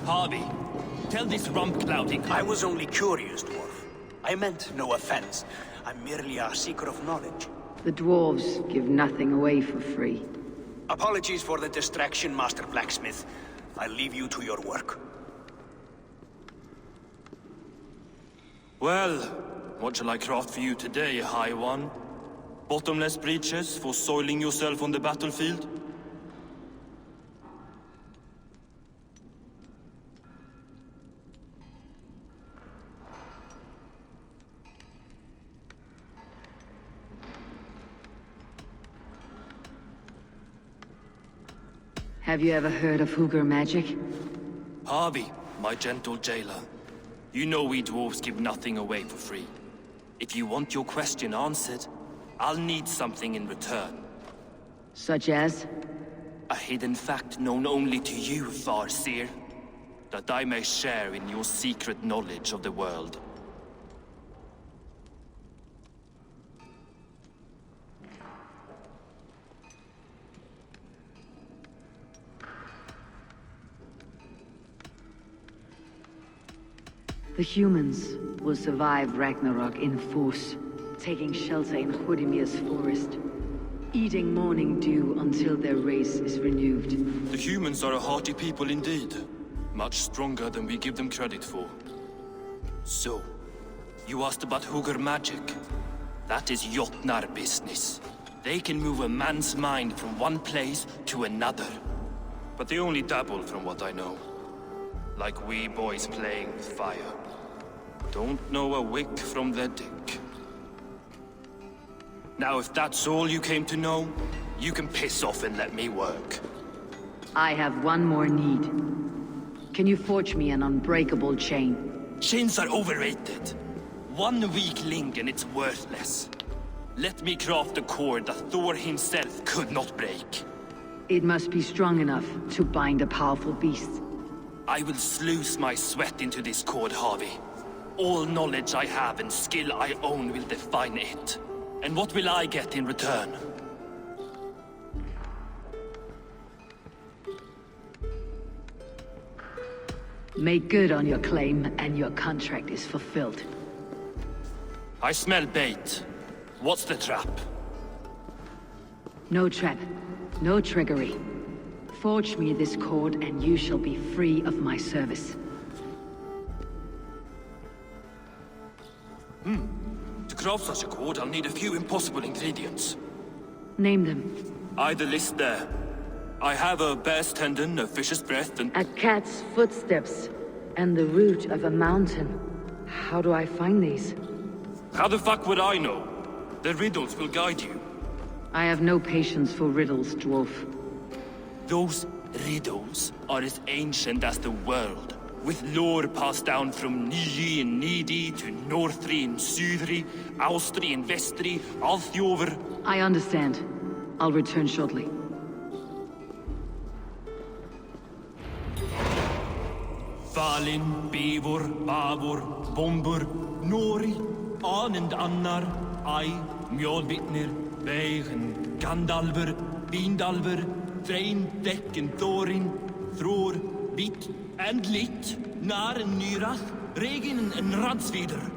Harvey, tell this rump cloudy. I was only curious, dwarf. I meant no offense. I'm merely a seeker of knowledge. The dwarves give nothing away for free. Apologies for the distraction, Master Blacksmith. I'll leave you to your work. Well, what shall I craft for you today, High One? Bottomless breeches for soiling yourself on the battlefield? Have you ever heard of Hugger magic? Harvey, my gentle jailer. You know we dwarves give nothing away for free. If you want your question answered, I'll need something in return. Such as? A hidden fact known only to you, Farseer. That I may share in your secret knowledge of the world. The humans will survive Ragnarok in force, taking shelter in Hodimir's forest, eating morning dew until their race is renewed. The humans are a hearty people indeed. Much stronger than we give them credit for. So, you asked about Hugger magic. That is Jotnar business. They can move a man's mind from one place to another. But they only dabble from what I know. Like wee boys playing with fire. Don't know a wick from their dick. Now if that's all you came to know, you can piss off and let me work. I have one more need. Can you forge me an unbreakable chain? Chains are overrated. One weak link and it's worthless. Let me craft a cord that Thor himself could not break. It must be strong enough to bind a powerful beast. I will sluice my sweat into this cord, Harvey. All knowledge I have and skill I own will define it. And what will I get in return? Make good on your claim, and your contract is fulfilled. I smell bait. What's the trap? No trap, no trickery. Forge me this cord, and you shall be free of my service. To craft such a cord, I'll need a few impossible ingredients. Name them. The list there. I have a bear's tendon, a fish's breath, and... A cat's footsteps, and the root of a mountain. How do I find these? How the fuck would I know? The riddles will guide you. I have no patience for riddles, dwarf. Those riddles are as ancient as the world, with lore passed down from Niji and Nidi to Northri and Sudri, Austri and Vestri, Althjover. I understand. I'll return shortly. Valin, Beivor, Bavor, Bombur, Nori, Anand Annar, Ai, Mjolvitnir, Veigen, Gandalver, Bindalver, Threin, Dekken, Thorin, Thror, Vit, and Lit, Nar and Nyrach, Regin and Radsvider.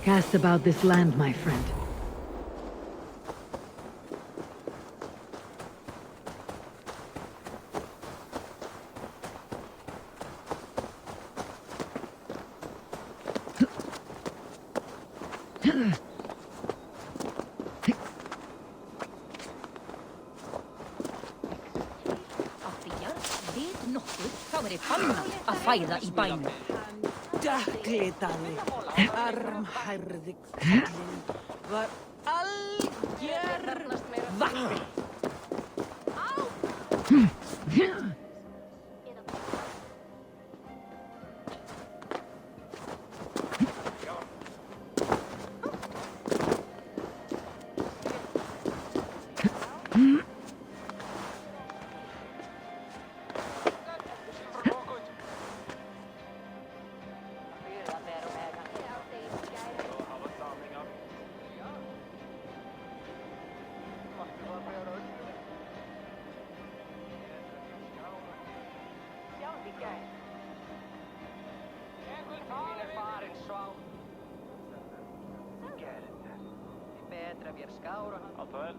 Cast about this land, my friend. Að fæða í bænum. Dökklitali, armhærði kallinn var algjör vappi. Allt väl?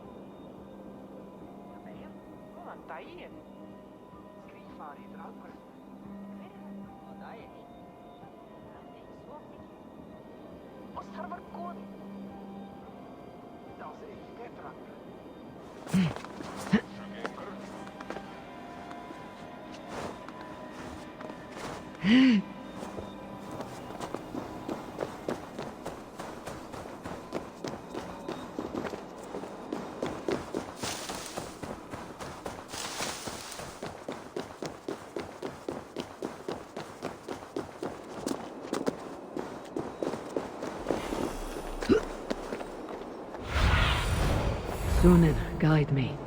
Góðan daginn. Skrifar í dragur. Góðan daginn. Og þar var góð. Það sé ekki dragur. Sunan, guide me.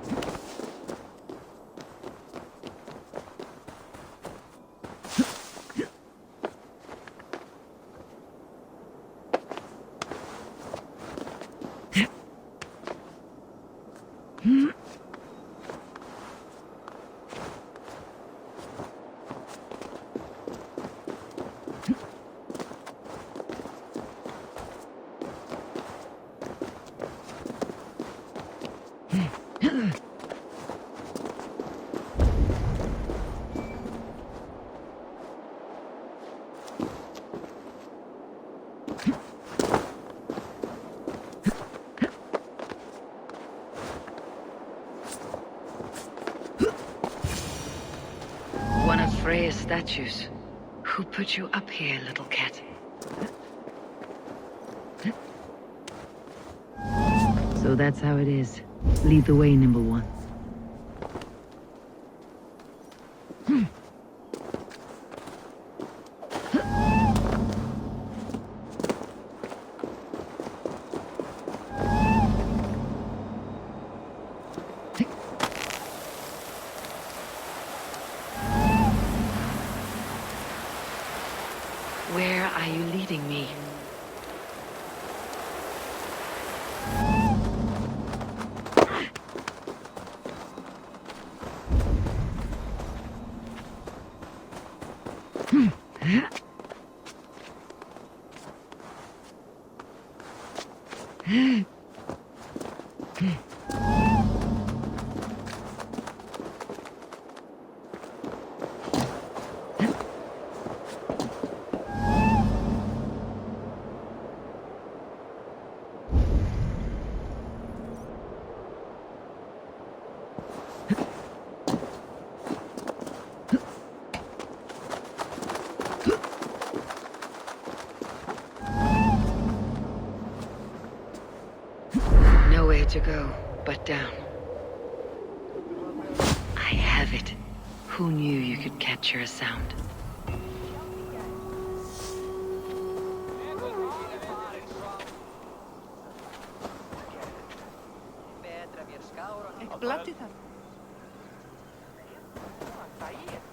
One of Freya's statues. Who put you up here, little cat? So that's how it is. Lead the way, nimble one. Where are you leading me? Nowhere to go but down. I have it. Who knew you could capture a sound? Ekki blatti það. Góðan daginn.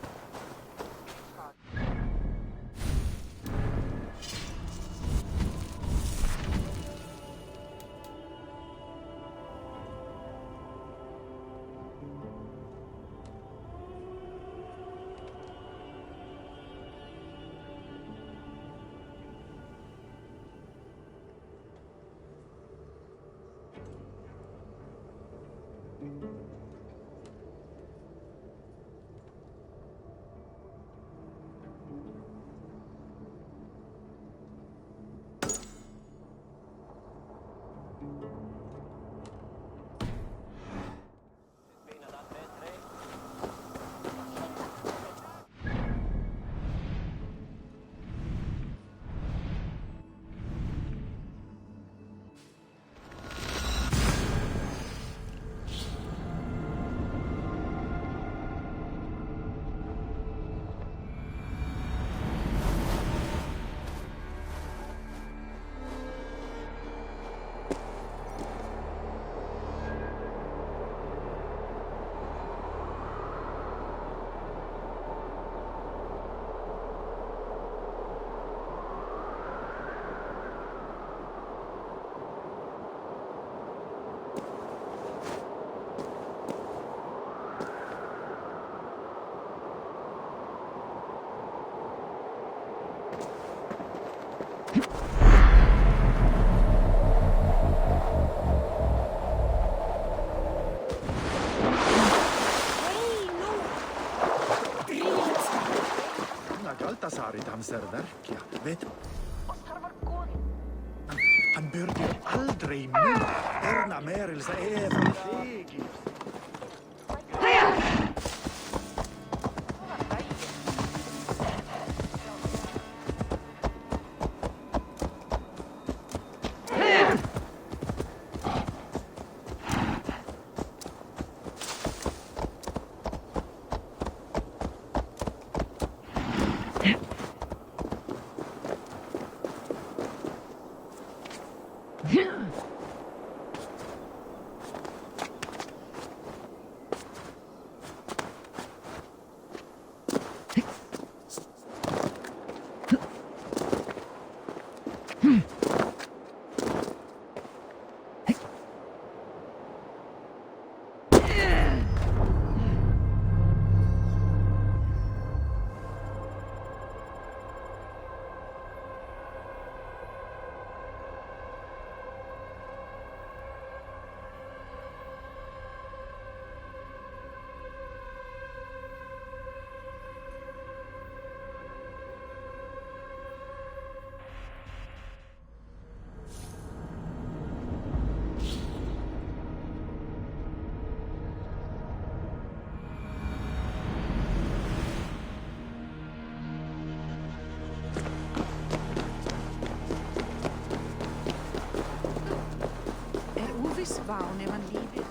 varit amser verkliga. Vet du? Oss tarvar koodi. Han börjar aldrig nu. Erna Merilsa är från Fegi. Sulan taie. Ovis vaunevan liive.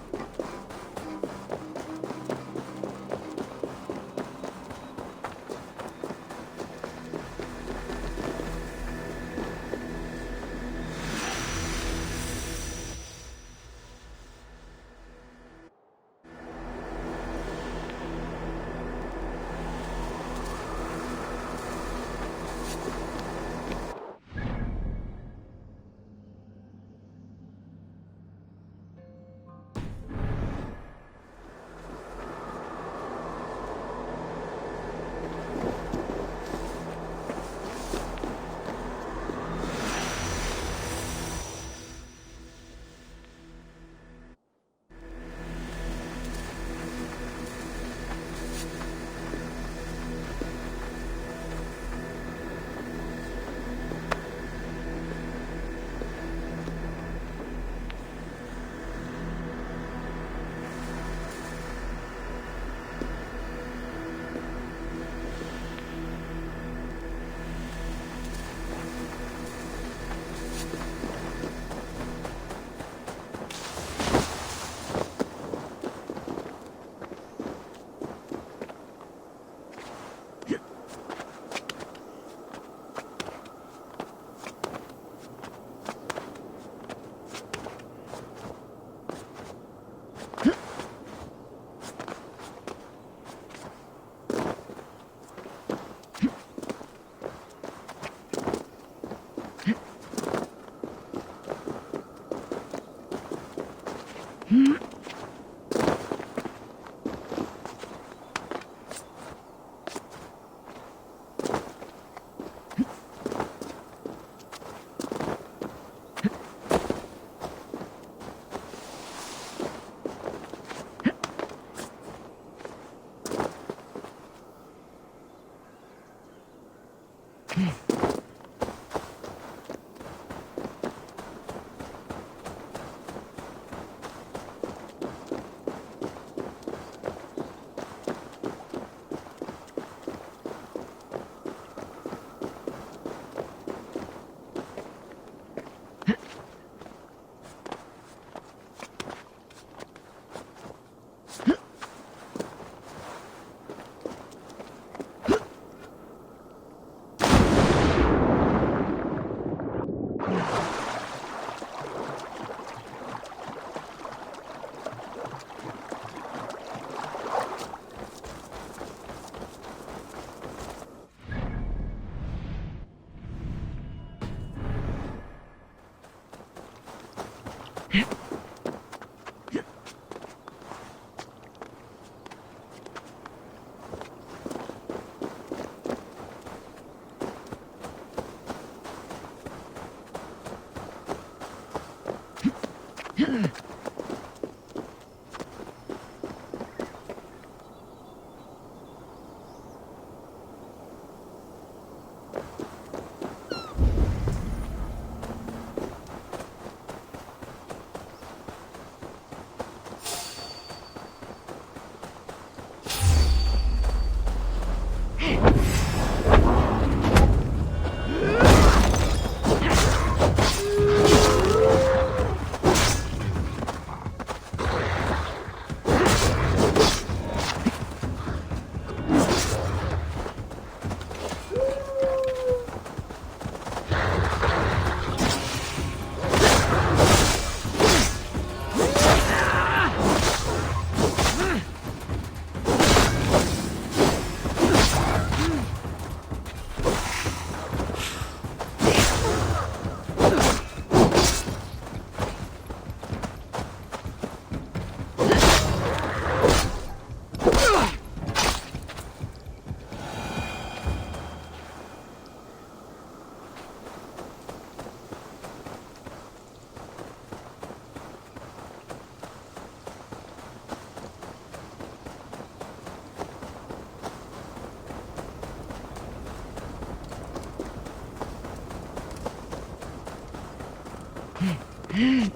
This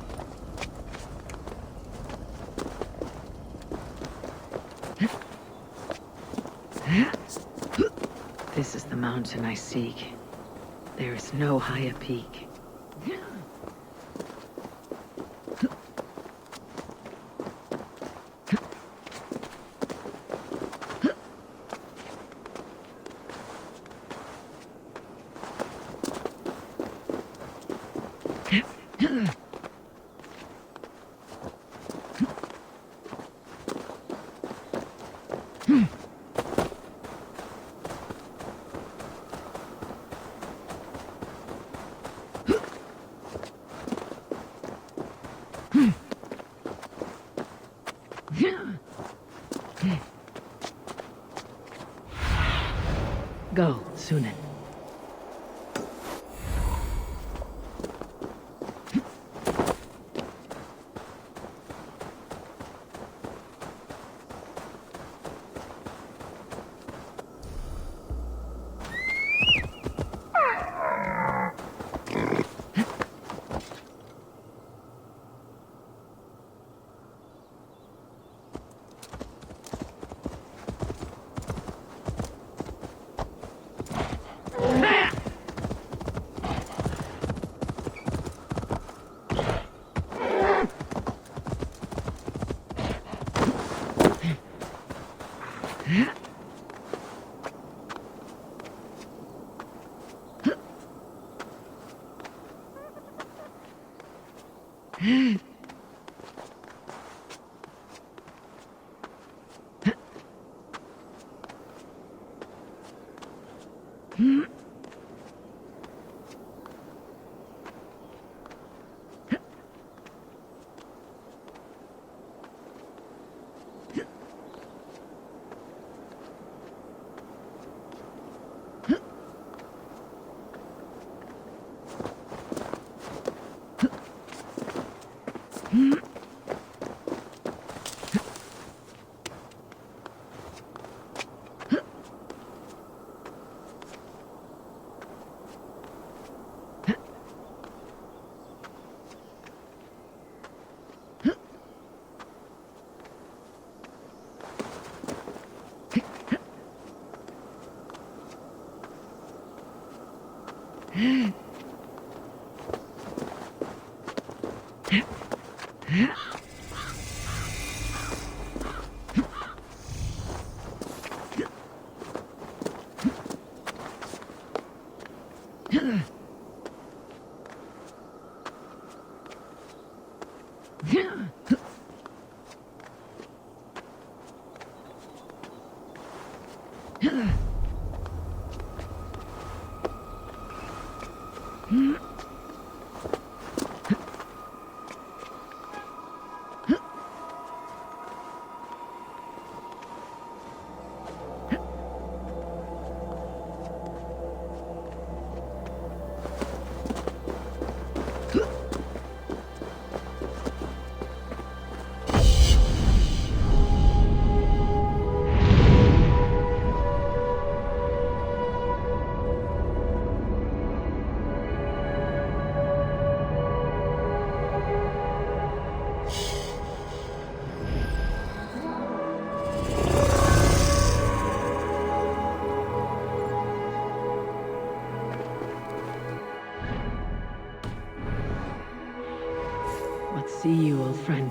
is the mountain I seek. There is no higher peak. Go, Sunan. What see you, old friend?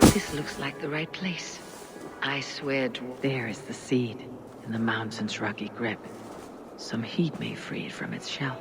This looks like the right place. I swear, there is the seed in the mountain's rocky grip. Some heat may free it from its shell.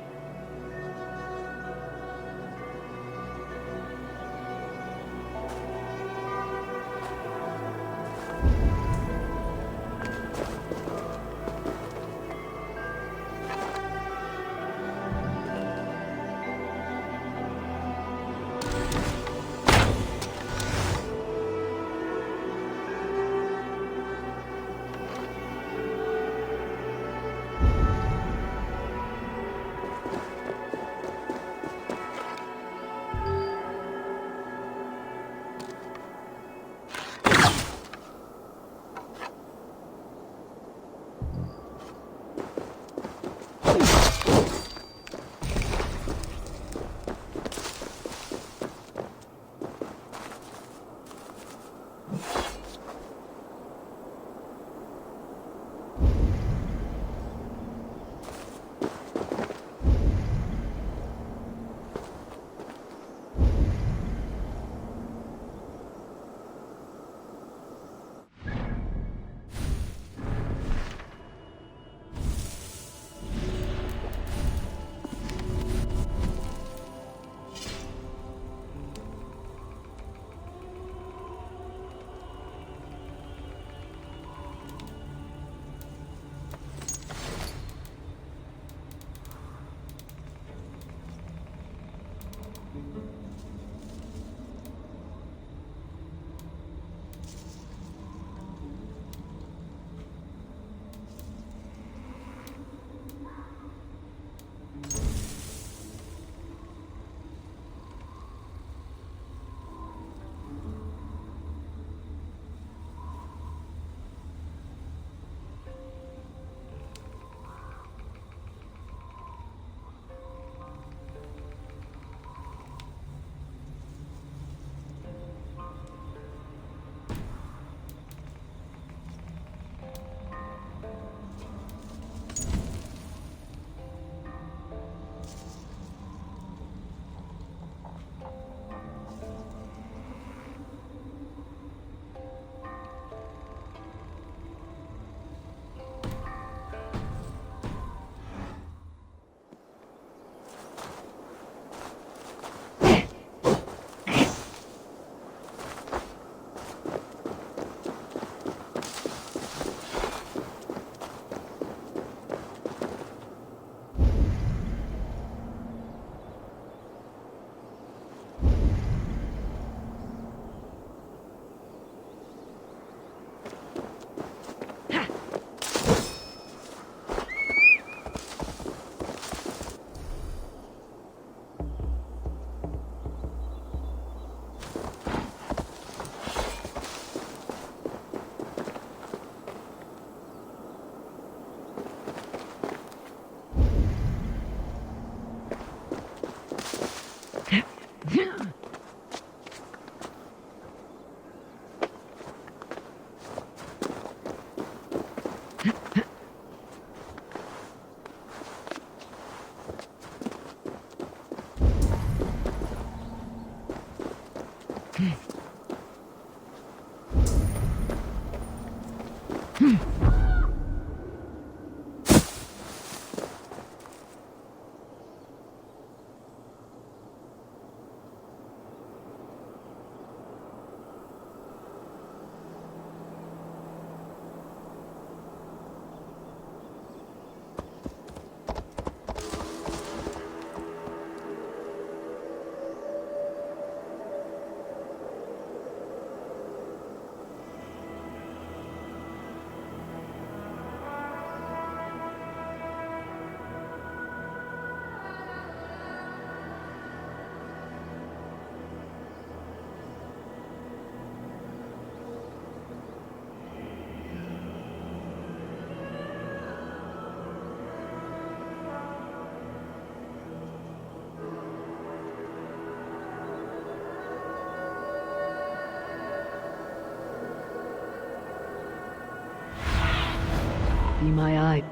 Be my eye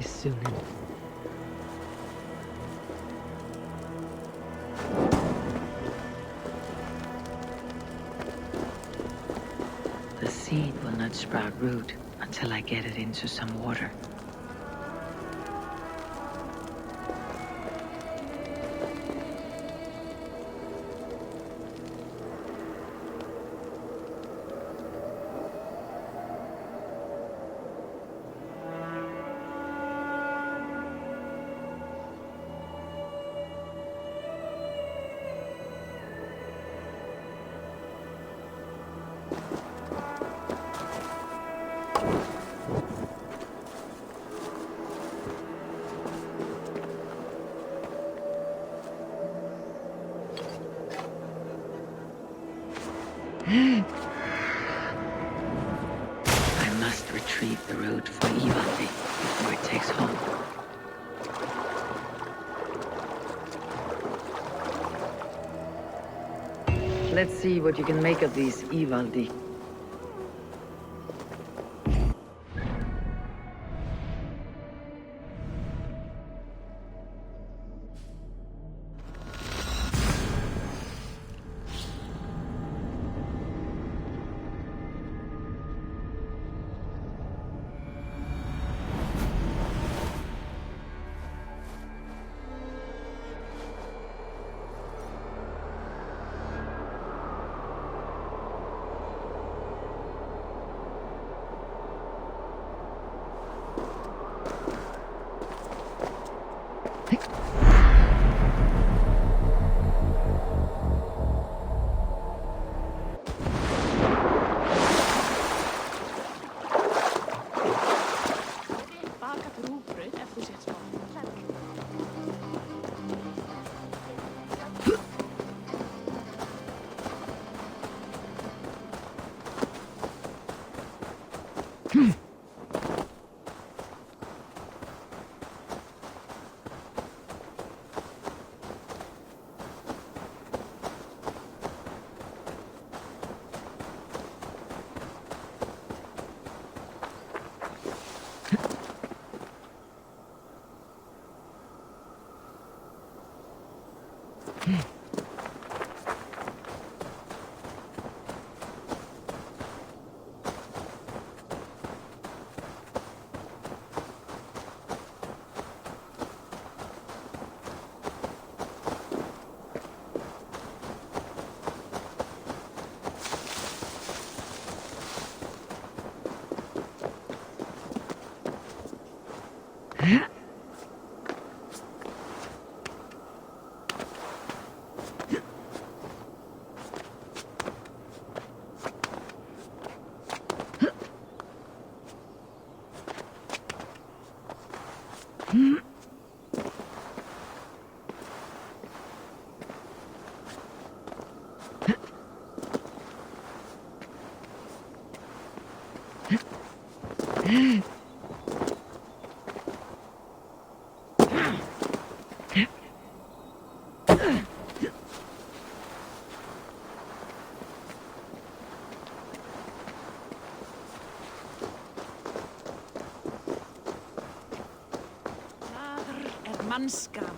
soon. The seed will not sprout root until I get it into some water. I must retrieve the root for Ivaldi before it takes hold. Let's see what you can make of these Ivaldi. Manskam.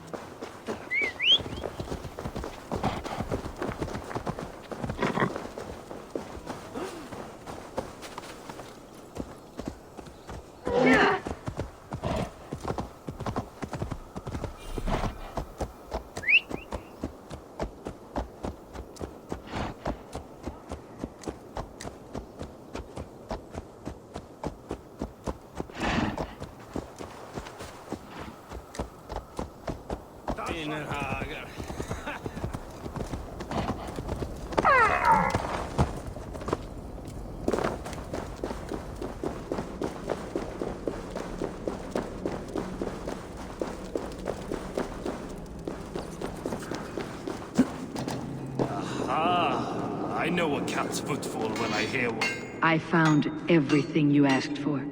I know a cat's footfall when I hear one. I found everything you asked for.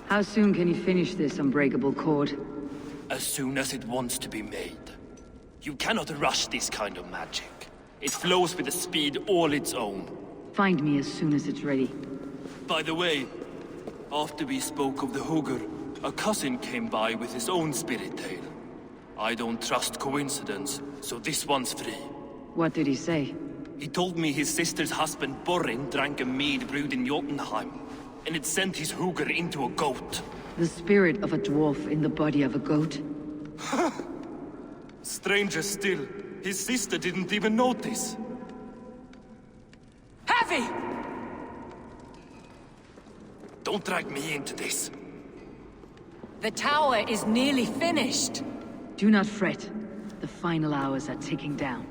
How soon can you finish this unbreakable cord? As soon as it wants to be made. You cannot rush this kind of magic. It flows with a speed all its own. Find me as soon as it's ready. By the way, after we spoke of the Hugr, a cousin came by with his own spirit tale. I don't trust coincidence, so this one's free. What did he say? He told me his sister's husband Borin drank a mead brewed in Jotunheim, and it sent his Hugr into a goat. The spirit of a dwarf in the body of a goat? Stranger still, his sister didn't even notice. Heavy! Don't drag me into this. The tower is nearly finished. Do not fret. The final hours are ticking down.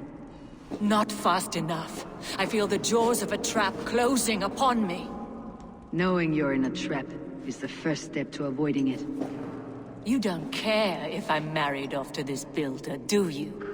Not fast enough. I feel the jaws of a trap closing upon me. Knowing you're in a trap is the first step to avoiding it. You don't care if I'm married off to this builder, do you?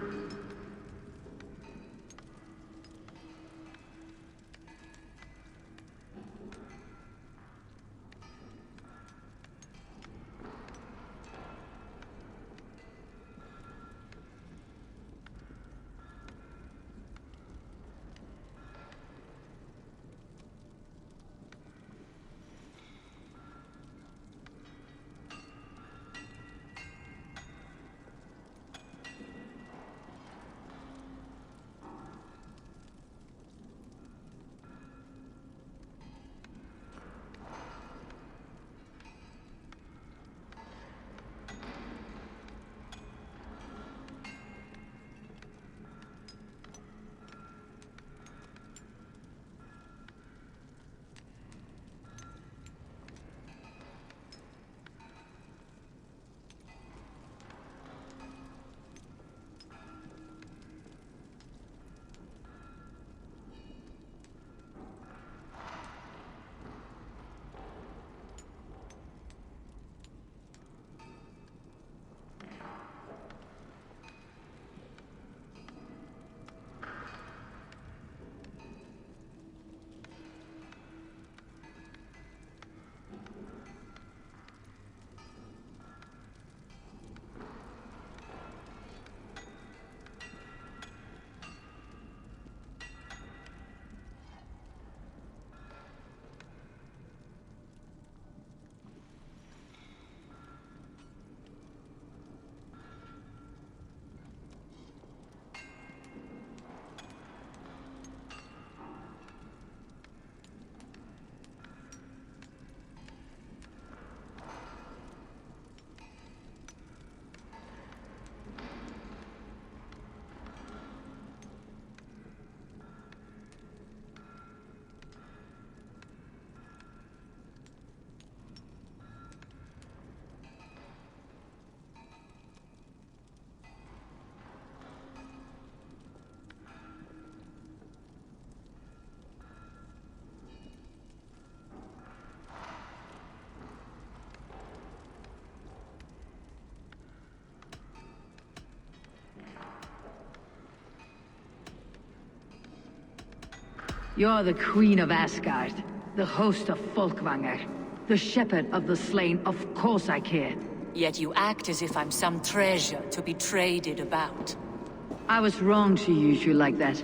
You're the Queen of Asgard, the host of Folkvanger, the shepherd of the slain. Of course I care. Yet you act as if I'm some treasure to be traded about. I was wrong to use you like that.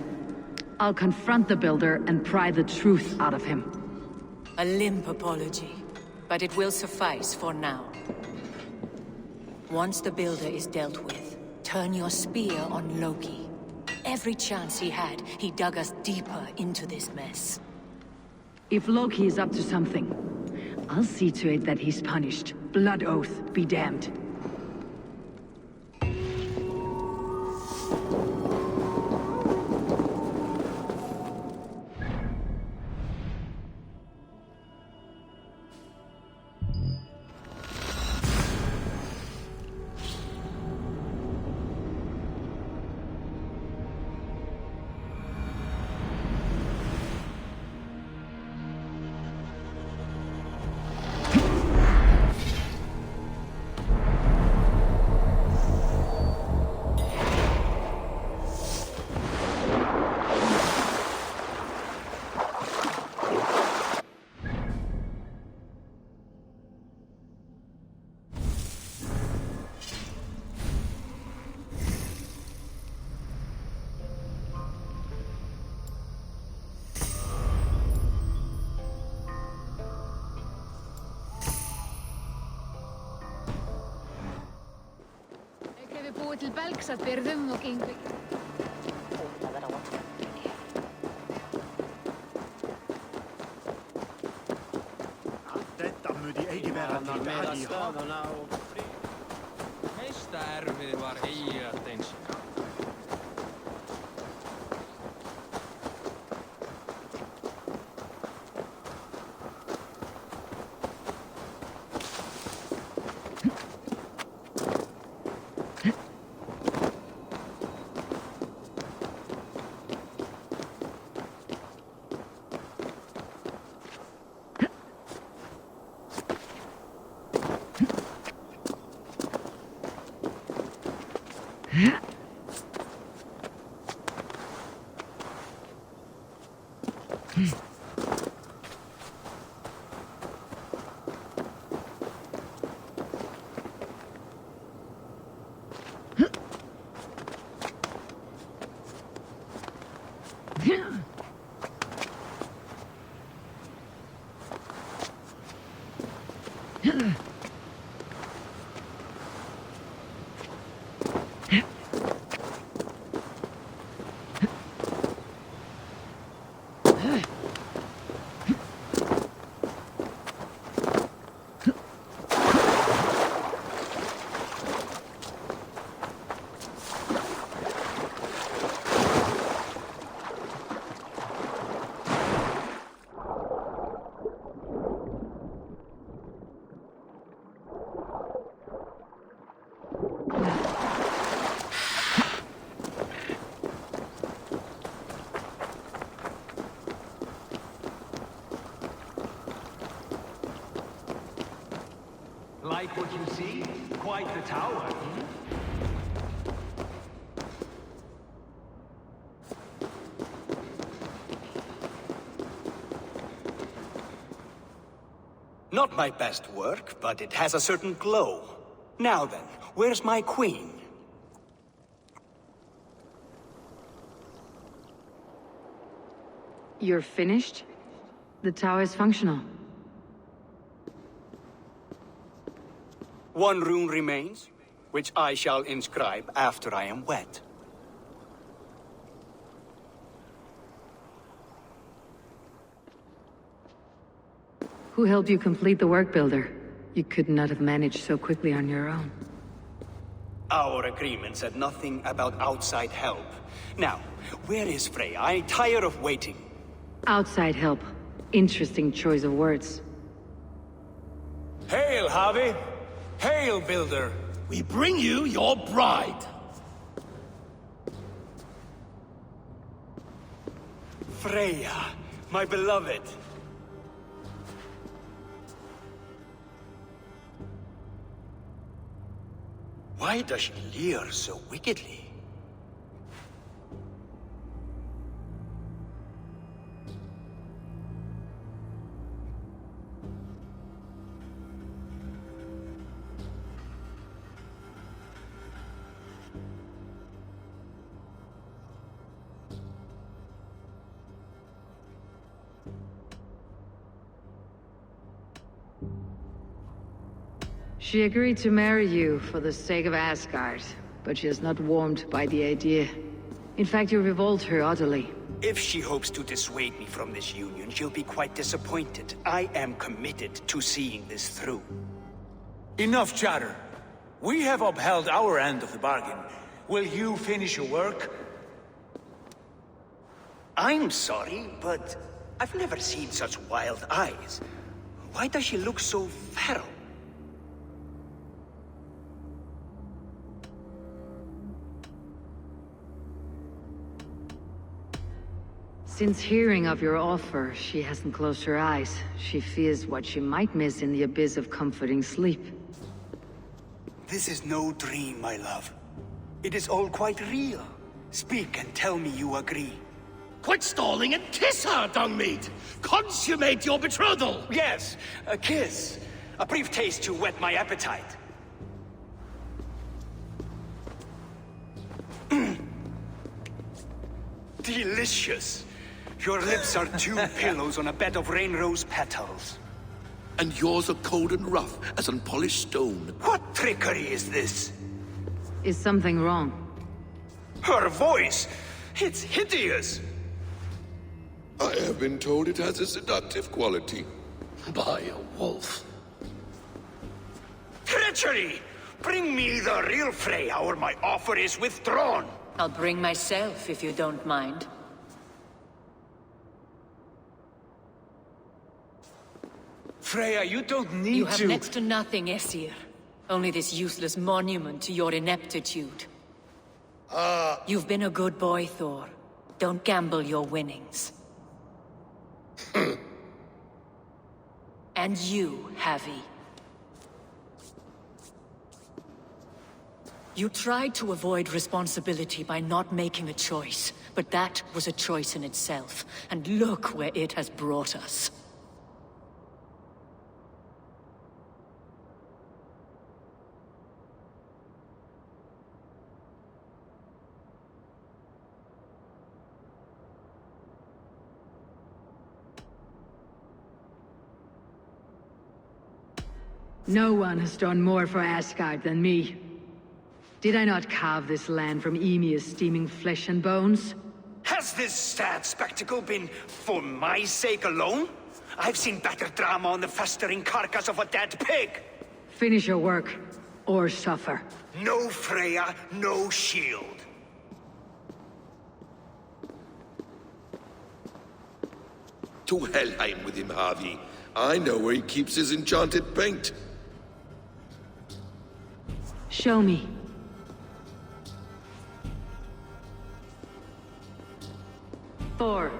I'll confront the Builder and pry the truth out of him. A limp apology, but it will suffice for now. Once the Builder is dealt with, turn your spear on Loki. Every chance he had, he dug us deeper into this mess. If Loki is up to something, I'll see to it that he's punished. Blood oath be damned. Búið til belgs að byrðum og gengur. Þetta muni ekki vera til að í hafa. Meista erfið var eiginlega eins. Like what you see? Quite the tower. Not my best work, but it has a certain glow. Now then, where's my queen? You're finished? The tower is functional. One rune remains, which I shall inscribe after I am wet. Who helped you complete the work, Builder? You could not have managed so quickly on your own. Our agreement said nothing about outside help. Now, where is Freya? I'm tired of waiting. Outside help. Interesting choice of words. Hail, Harvey! Hail, Builder! We bring you your bride. Freya, my beloved. Why does she leer so wickedly? She agreed to marry you for the sake of Asgard, but she is not warmed by the idea. In fact, you revolt her utterly. If she hopes to dissuade me from this union, she'll be quite disappointed. I am committed to seeing this through. Enough chatter. We have upheld our end of the bargain. Will you finish your work? I'm sorry, but I've never seen such wild eyes. Why does she look so feral? Since hearing of your offer, she hasn't closed her eyes. She fears what she might miss in the abyss of comforting sleep. This is no dream, my love. It is all quite real. Speak and tell me you agree. Quit stalling and kiss her, Dungmeat! Consummate your betrothal! Yes, a kiss. A brief taste to whet my appetite. Delicious. Your lips are two pillows on a bed of rain rose petals. And yours are cold and rough as unpolished stone. What trickery is this? Is something wrong? Her voice! It's hideous! I have been told it has a seductive quality. By a wolf. Treachery! Bring me the real Freya or my offer is withdrawn! I'll bring myself if you don't mind. Freya, you don't need You have to... next to nothing, Aesir. Only this useless monument to your ineptitude. You've been a good boy, Thor. Don't gamble your winnings. And you, Havi. You tried to avoid responsibility by not making a choice, but that was a choice in itself, and look where it has brought us. No one has done more for Asgard than me. Did I not carve this land from Ymir's steaming flesh and bones? Has this sad spectacle been for my sake alone? I've seen better drama on the festering carcass of a dead pig! Finish your work, or suffer. No Freya, no shield. To Helheim with him, Harvey. I know where he keeps his enchanted paint. Show me. Thor,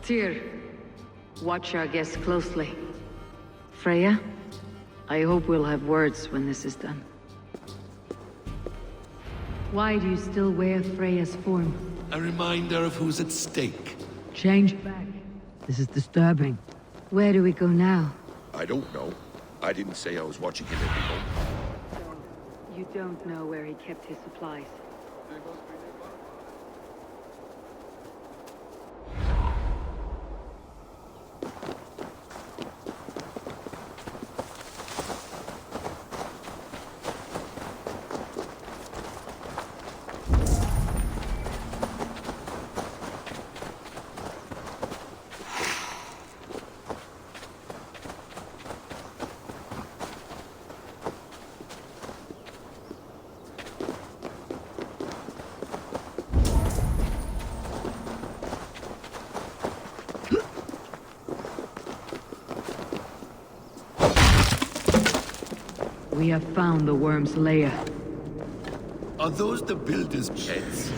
Tyr, watch our guests closely. Freya, I hope we'll have words when this is done. Why do you still wear Freya's form? A reminder of who's at stake. Change back. This is disturbing. Where do we go now? I don't know. I didn't say I was watching him every moment. You don't know where he kept his supplies. We have found the worm's lair. Are those the builder's pets?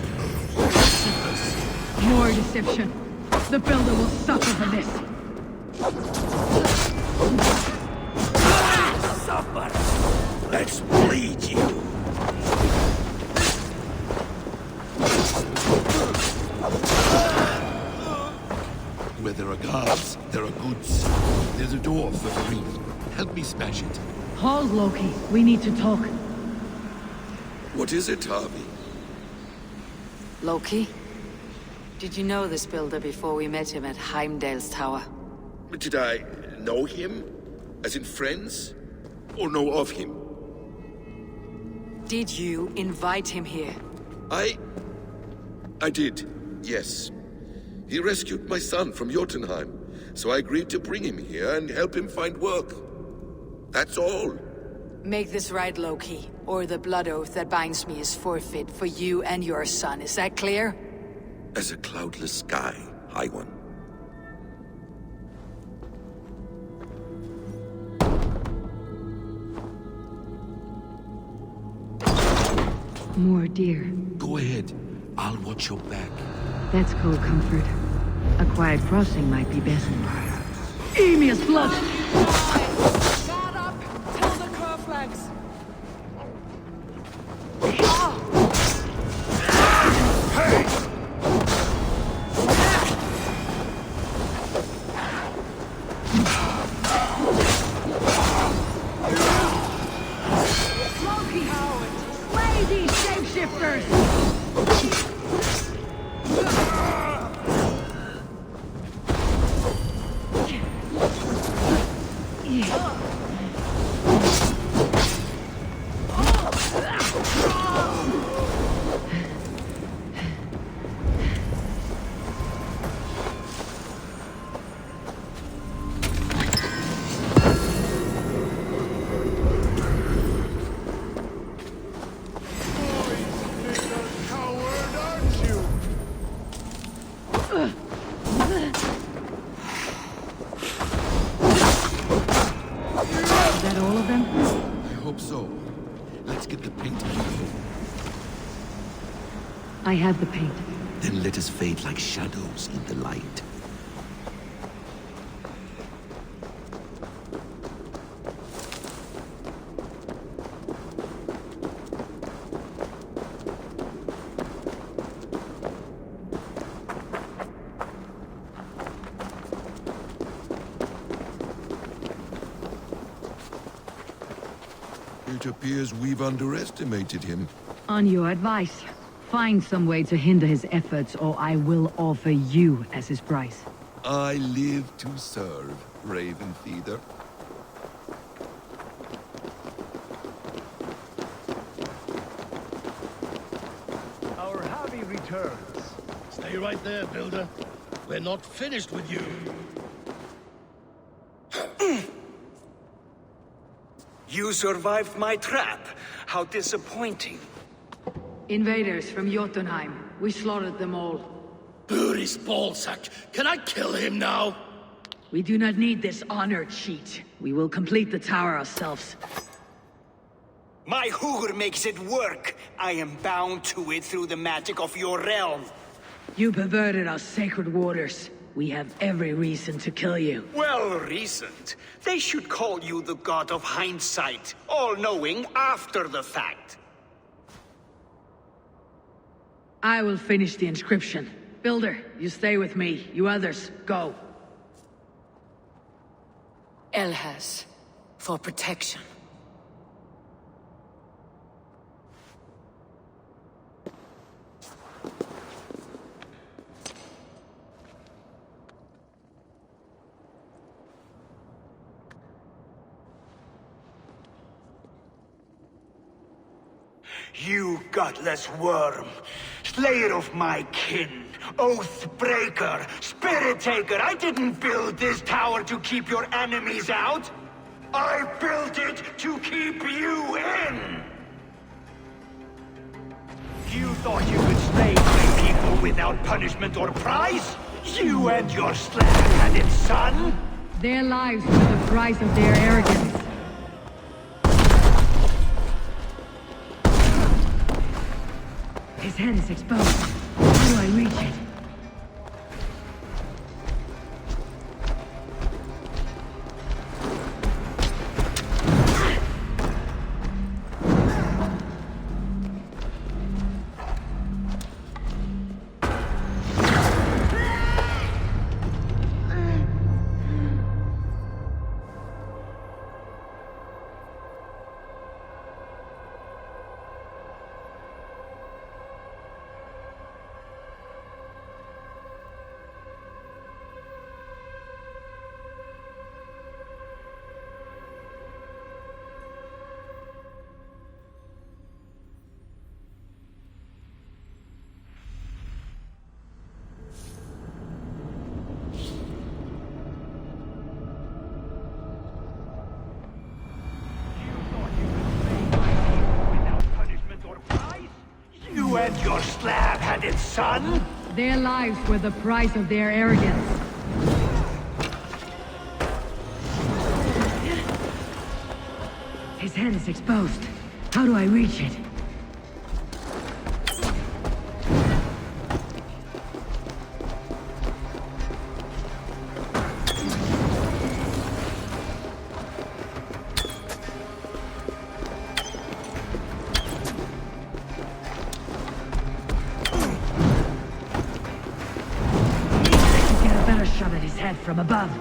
More deception. The builder will suffer for this. Suffer! Let's bleed you! Where there are guards, there are goods. There's a door for free. Help me smash it. Hold, Loki. We need to talk. What is it, Harvey? Loki? Did you know this builder before we met him at Heimdall's tower? Did I know him? As in friends? Or know of him? Did you invite him here? I did, yes. He rescued my son from Jotunheim, so I agreed to bring him here and help him find work. That's all. Make this right, Loki, or the blood oath that binds me is forfeit for you and your son. Is that clear? As a cloudless sky, High One. More deer. Go ahead. I'll watch your back. That's cold comfort. A quiet crossing might be best. Eemia's blood! Guard up! Till the crow flags! Loki! Slay these shapeshifters! I have the paint. Then let us fade like shadows in the light. It appears we've underestimated him. On your advice, find some way to hinder his efforts, or I will offer you as his price. I live to serve, Raven Feeder. Our hobby returns. Stay right there, Builder. We're not finished with you. You survived my trap. How disappointing. Invaders from Jotunheim. We slaughtered them all. Buri's ballsack. Can I kill him now? We do not need this honor cheat. We will complete the tower ourselves. My Hugr makes it work. I am bound to it through the magic of your realm. You perverted our sacred waters. We have every reason to kill you. Well reasoned. They should call you the god of hindsight, all-knowing after the fact. I will finish the inscription. Builder, you stay with me. You others, go. Elhas, for protection. You gutless worm, slayer of my kin, oath breaker, spirit taker. I didn't build this tower to keep your enemies out. I built it to keep you in. You thought you could slay my people without punishment or prize? You and your slab-handed son? Their lives were the price of their arrogance. His head is exposed. How do I reach it? let your slab-handed son? Their lives were the price of their arrogance. His head is exposed. How do I reach it? Shot at his head from above.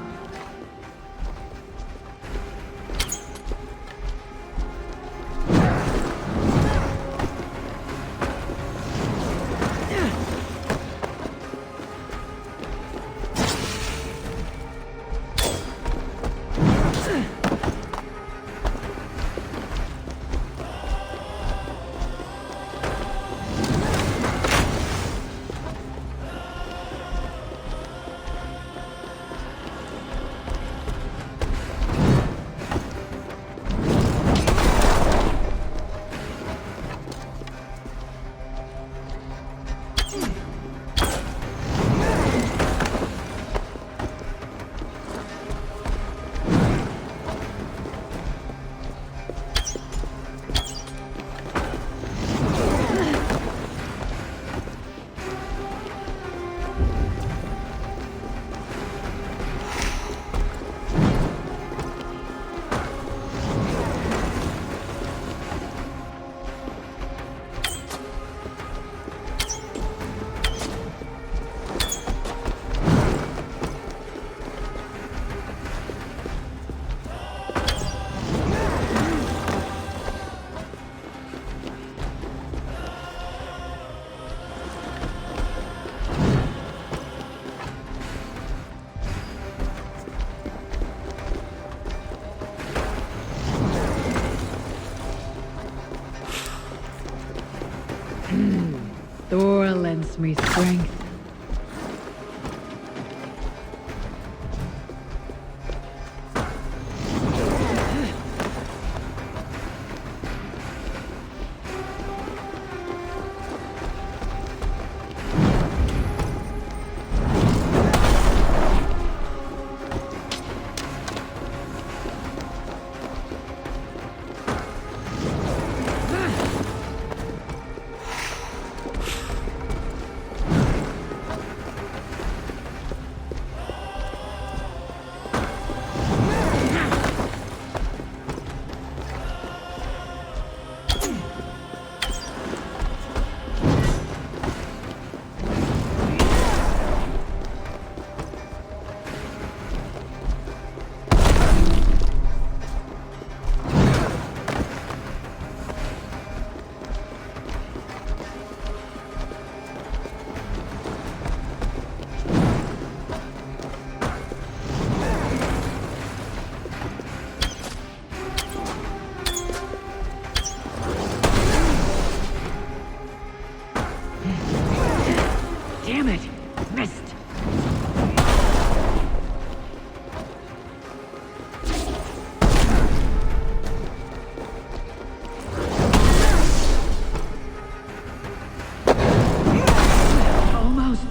Thor lends me strength. Damn it! Missed! Almost.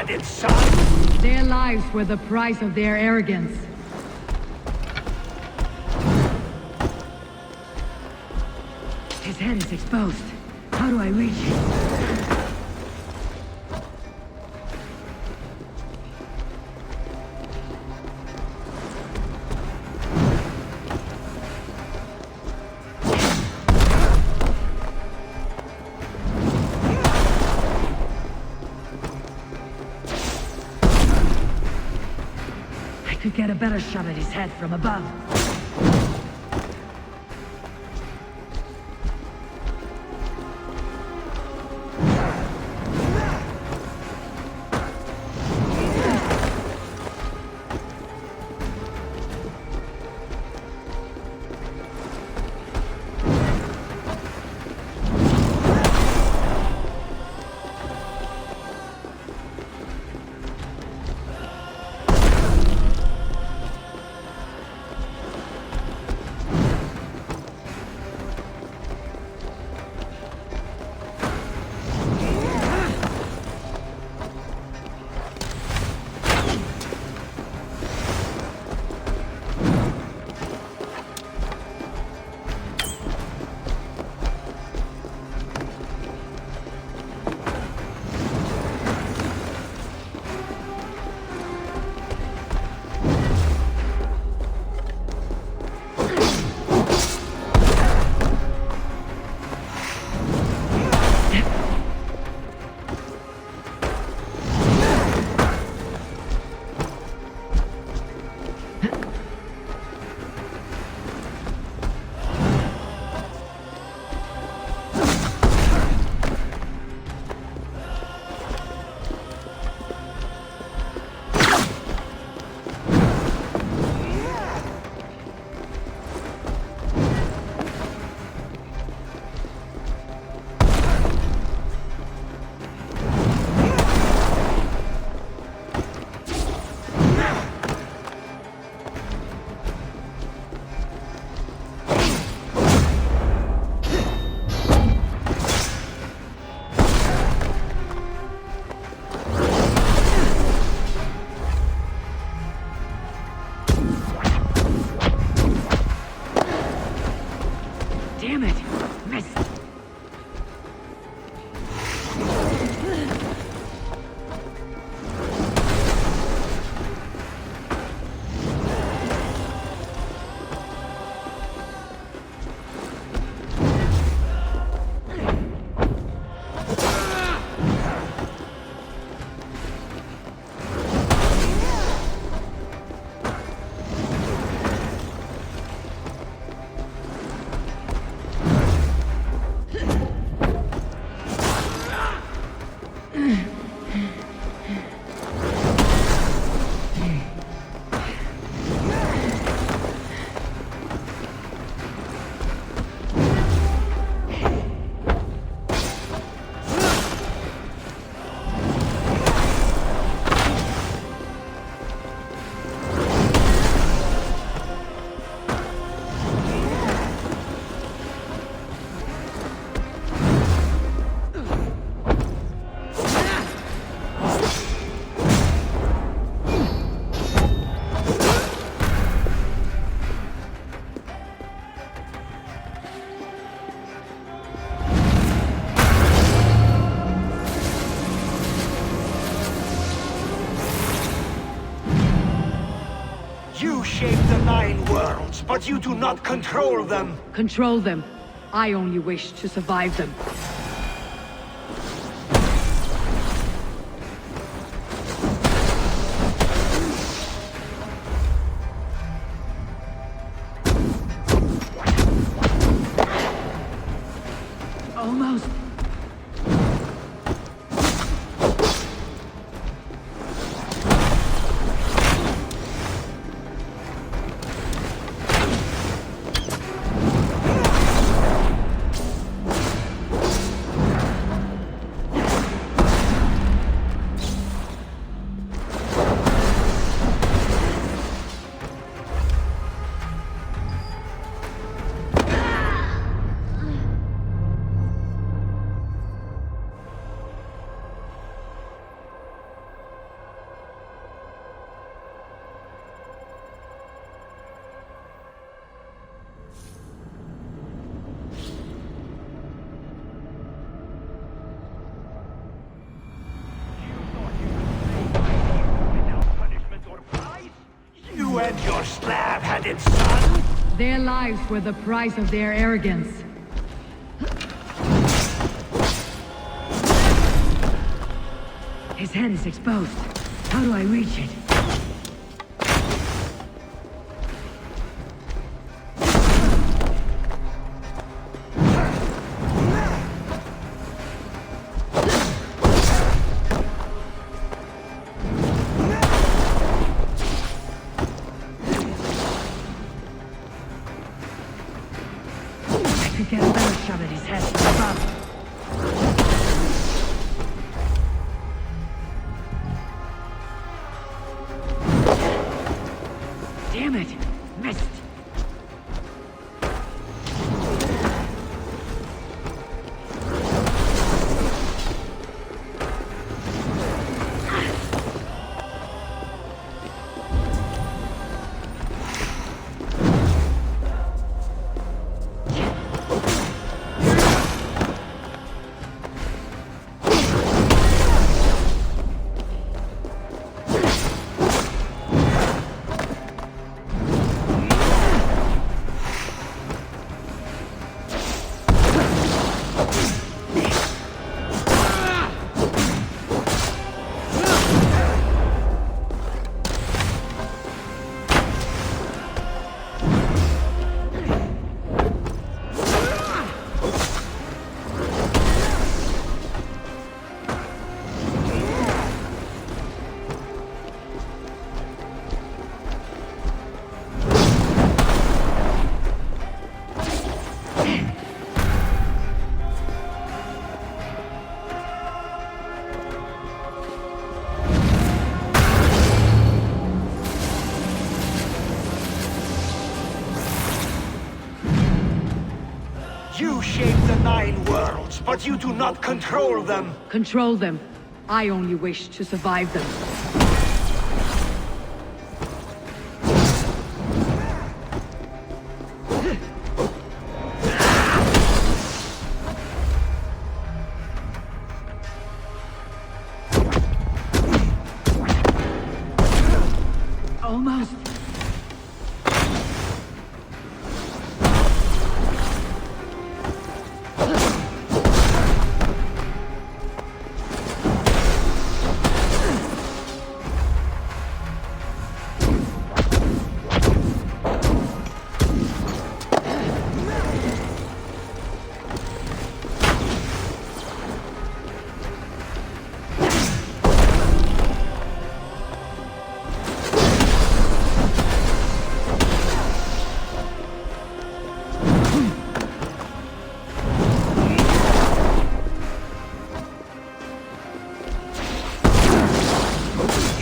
padded son! Their lives were the price of their arrogance. His head is exposed. How do I reach him? I could get a better shot at his head from above. Damn it! Missed! You shape the 9 worlds, but you do not control them. Control them. I only wish to survive them. Almost. and your slab-headed son? Their lives were the price of their arrogance. His head is exposed. How do I reach it? I could get a better shot at his head from above. Damn it! Missed! You shape the 9 worlds, but you do not control them. Control them. I only wish to survive them. Almost.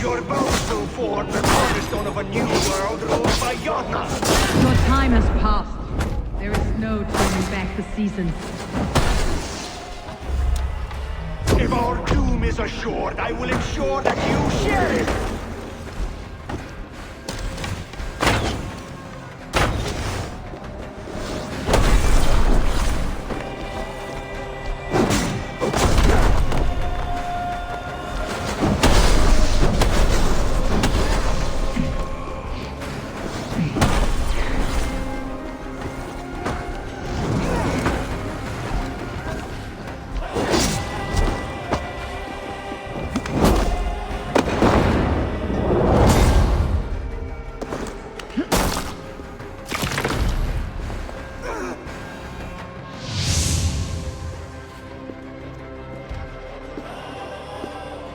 Your boastful form the cornerstone of a new world ruled by Jotnar. Your time has passed. There is no turning back the seasons. If our doom is assured, I will ensure that you share it.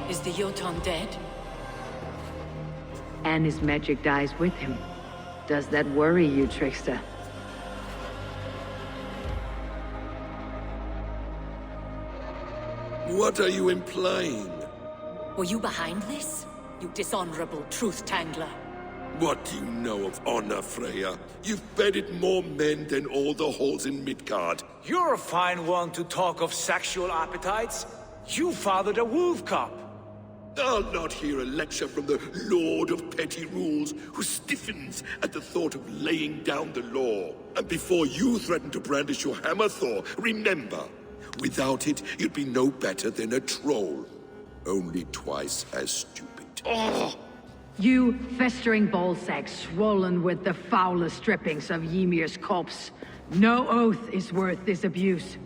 Is the Jotun dead? And his magic dies with him. Does that worry you, trickster? What are you implying? Were you behind this? You dishonorable truth-tangler. What do you know of honor, Freya? You've bedded more men than all the halls in Midgard. You're a fine one to talk of sexual appetites. You fathered a wolf cub. I'll not hear a lecture from the Lord of Petty Rules, who stiffens at the thought of laying down the law. And before you threaten to brandish your hammer, Thor, remember, without it, you'd be no better than a troll. Only twice as stupid. Oh, You festering ballsack swollen with the foulest drippings of Ymir's corpse. No oath is worth this abuse.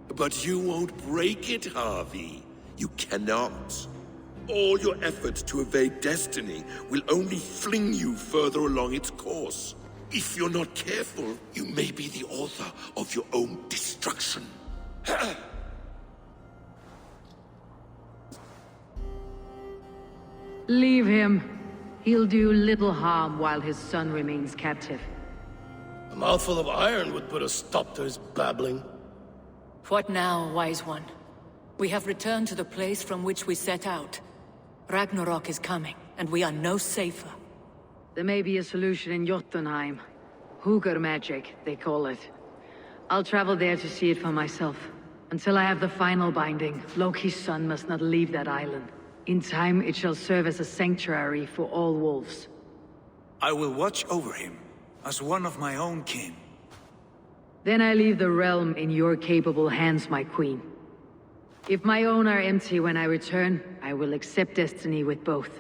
But you won't break it, Harvey. You cannot. All your efforts to evade destiny will only fling you further along its course. If you're not careful, you may be the author of your own destruction. Leave him. He'll do little harm while his son remains captive. A mouthful of iron would put a stop to his babbling. What now, wise one? We have returned to the place from which we set out. Ragnarok is coming, and we are no safer. There may be a solution in Jotunheim. Hugr magic, they call it. I'll travel there to see it for myself. Until I have the final binding, Loki's son must not leave that island. In time, it shall serve as a sanctuary for all wolves. I will watch over him, as one of my own kin. Then I leave the realm in your capable hands, my queen. If my own are empty when I return, I will accept destiny with both.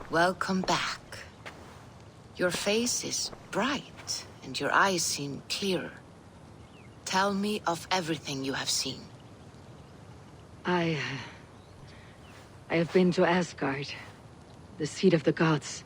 Welcome back. Your face is bright, and your eyes seem clearer. Tell me of everything you have seen. I have been to Asgard, the seat of the gods.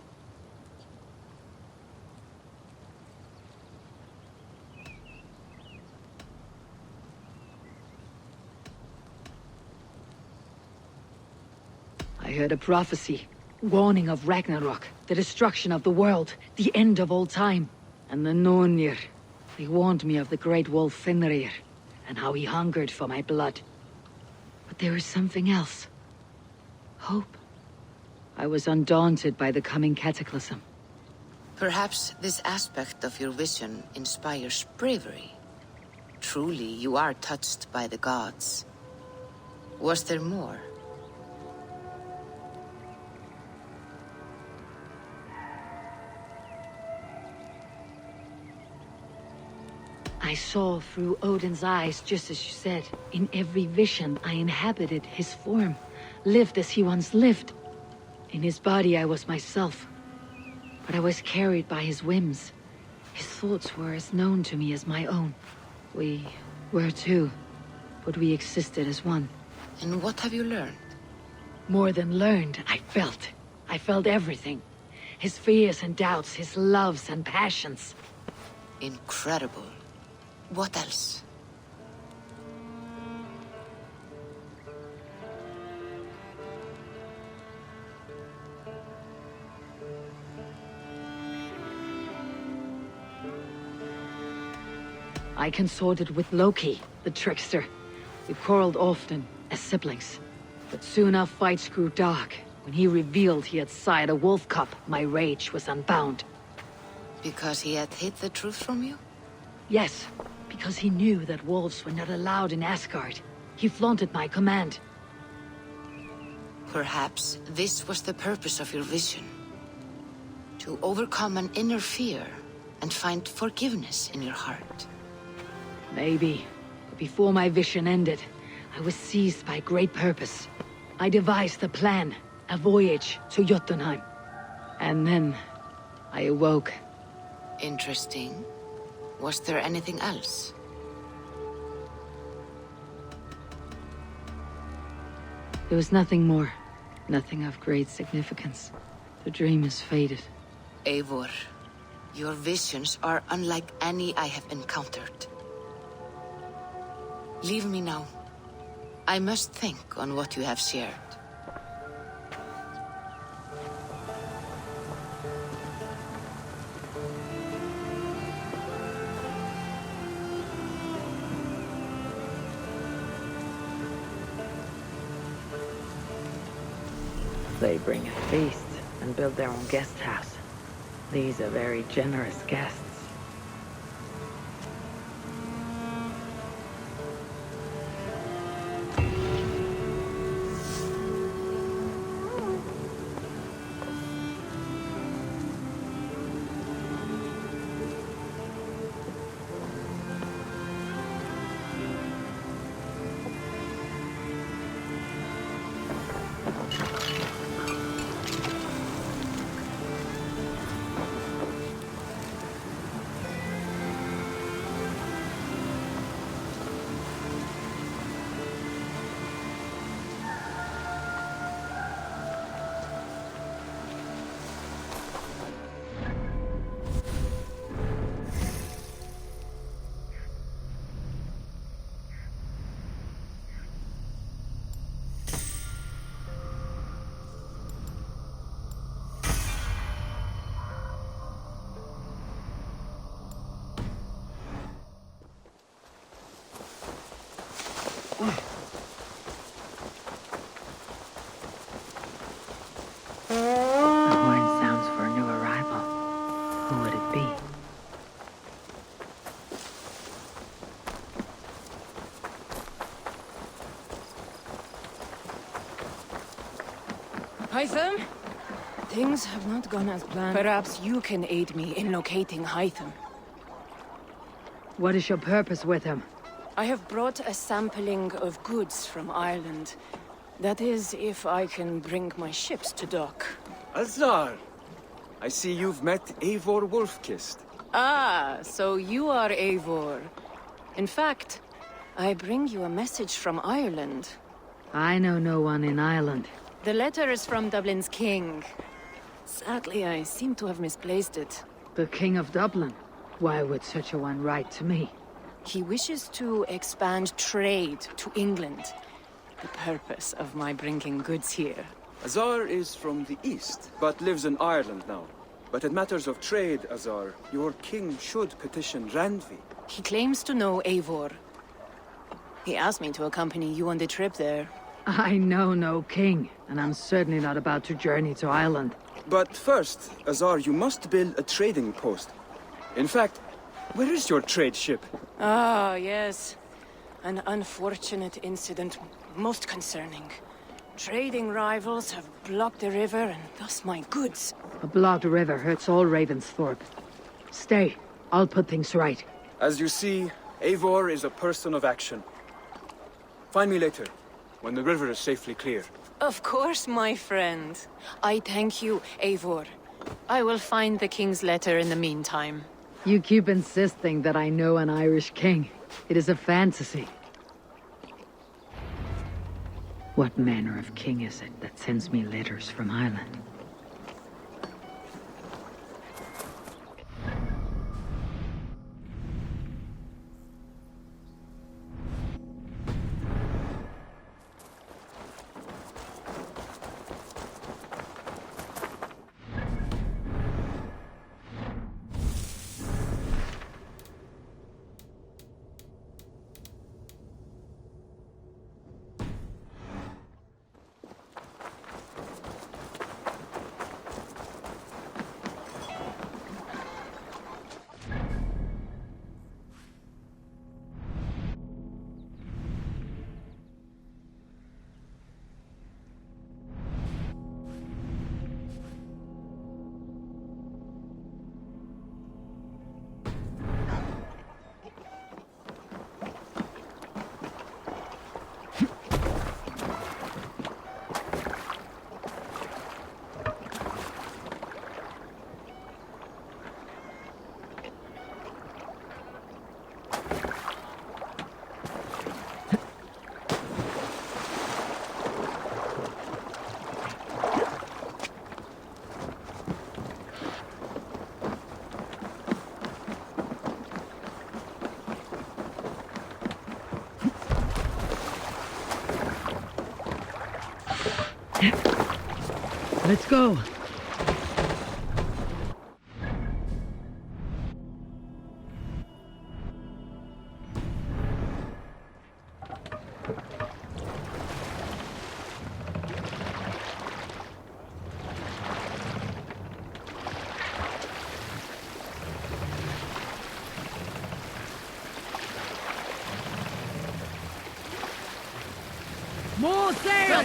I heard a prophecy, warning of Ragnarok, the destruction of the world, the end of all time. And the Nornir, they warned me of the great wolf Fenrir, and how he hungered for my blood. But there is something else. Hope. I was undaunted by the coming cataclysm. Perhaps this aspect of your vision inspires bravery. Truly, you are touched by the gods. Was there more? I saw through Odin's eyes, just as you said. In every vision, I inhabited his form, lived as he once lived. In his body, I was myself. But I was carried by his whims. His thoughts were as known to me as my own. We were two, but we existed as one. And what have you learned? More than learned, I felt. I felt everything. His fears and doubts, his loves and passions. Incredible. What else? I consorted with Loki, the trickster. We quarreled often, as siblings. But soon our fights grew dark. When he revealed he had sired a wolf cub, my rage was unbound. Because he had hid the truth from you? Yes, because he knew that wolves were not allowed in Asgard. He flaunted my command. Perhaps this was the purpose of your vision. To overcome an inner fear and find forgiveness in your heart. Maybe. But before my vision ended, I was seized by great purpose. I devised a plan, a voyage to Jotunheim. And then, I awoke. Interesting. Was there anything else? There was nothing more. Nothing of great significance. The dream is faded. Eivor, Your visions are unlike any I have encountered. Leave me now. I must think on what you have shared. They bring a feast and build their own guest house. These are very generous guests. The horn sounds for a new arrival. Who would it be? Hytham? Things have not gone as planned. Perhaps you can aid me in locating Hytham. What is your purpose with him? I have brought a sampling of goods from Ireland. That is, if I can bring my ships to dock. Azar! I see you've met Eivor Wolfkist. Ah, so you are Eivor. In fact, I bring you a message from Ireland. I know no one in Ireland. The letter is from Dublin's king. Sadly, I seem to have misplaced it. The King of Dublin? Why would such a one write to me? He wishes to expand trade to England. The purpose of my bringing goods here. Azar is from the east, but lives in Ireland now. But in matters of trade, Azar, your king should petition Randvi. He claims to know Eivor. He asked me to accompany you on the trip there. I know no king, and I'm certainly not about to journey to Ireland. But first, Azar, you must build a trading post. In fact, where is your trade ship? Ah, yes. An unfortunate incident, most concerning. Trading rivals have blocked the river, and thus my goods. A blocked river hurts all Ravensthorpe. Stay. I'll put things right. As you see, Eivor is a person of action. Find me later, when the river is safely clear. Of course, my friend. I thank you, Eivor. I will find the king's letter in the meantime. You keep insisting that I know an Irish king. It is a fantasy. What manner of king is it that sends me letters from Ireland? Let's go. More sail!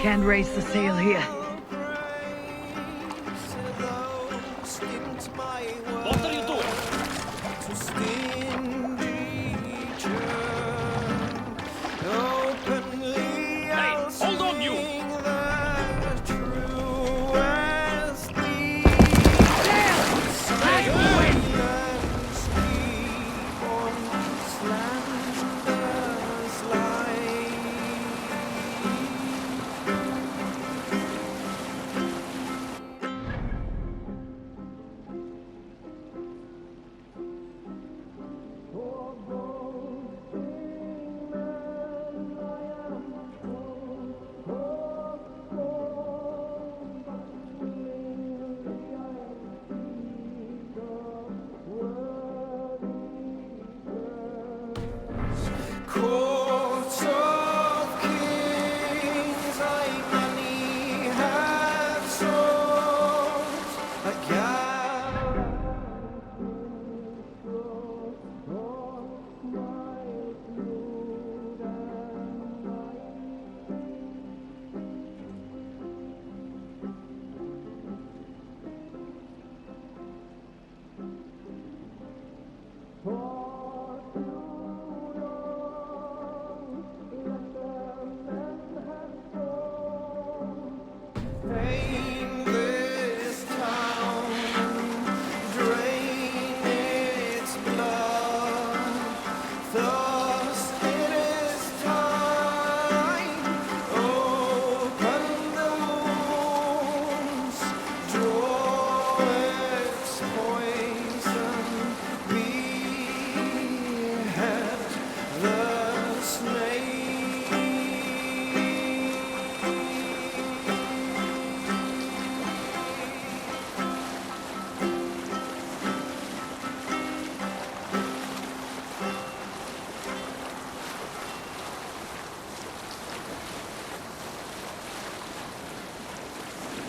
Can't raise the sail here. What are you doing? Hey, hold on, you!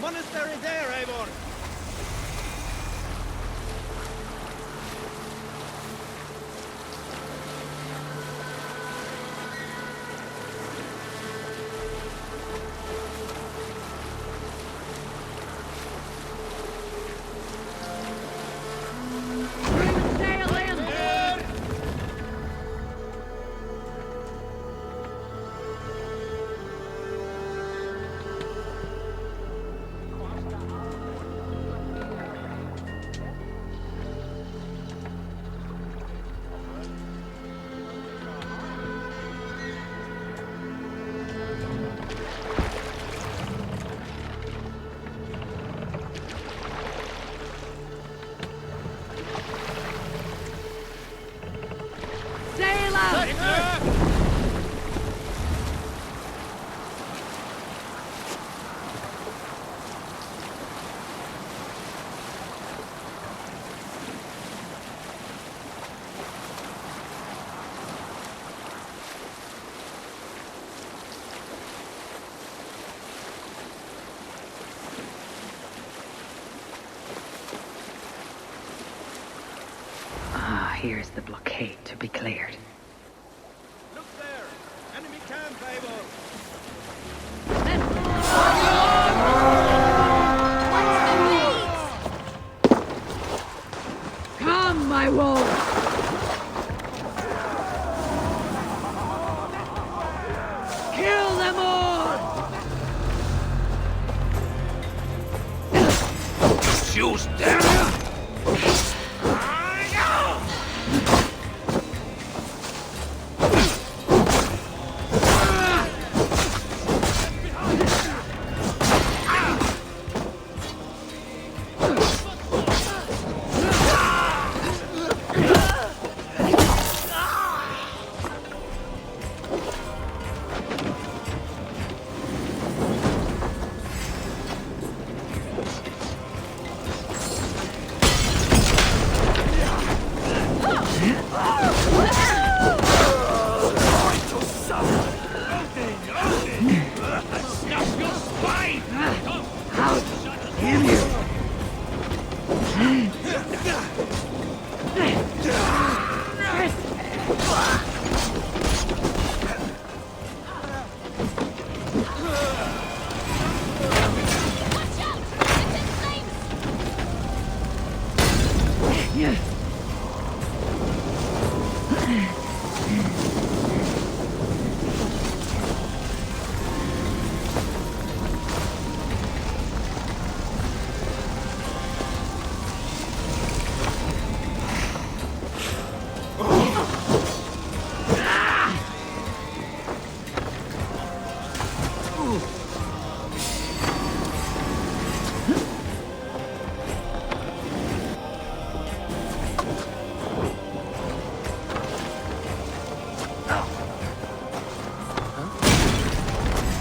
Monastery there, Eivor! Here's the blockade to be cleared. Look there! Enemy camp, Eivor! Come, my wolves! Kill them all! Choose them!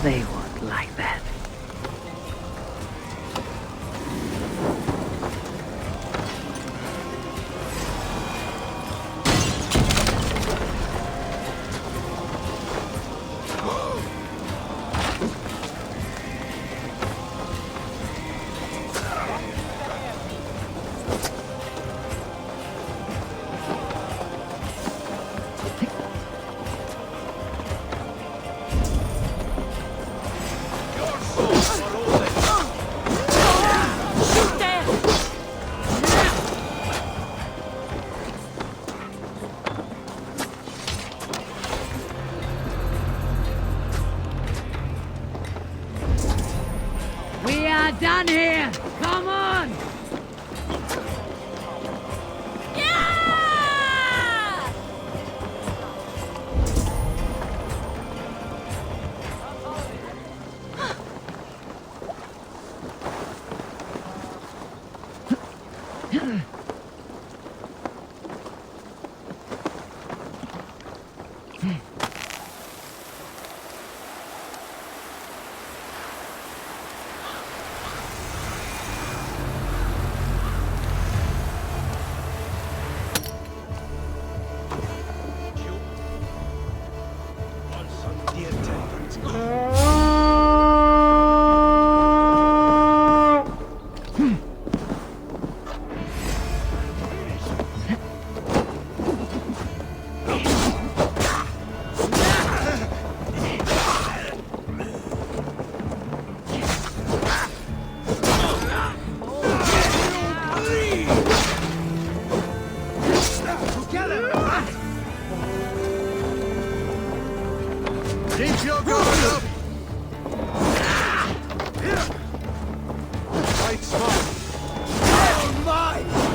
They won't like that. We are done here! Come on! Keep your guard up! Fight smart! Oh my!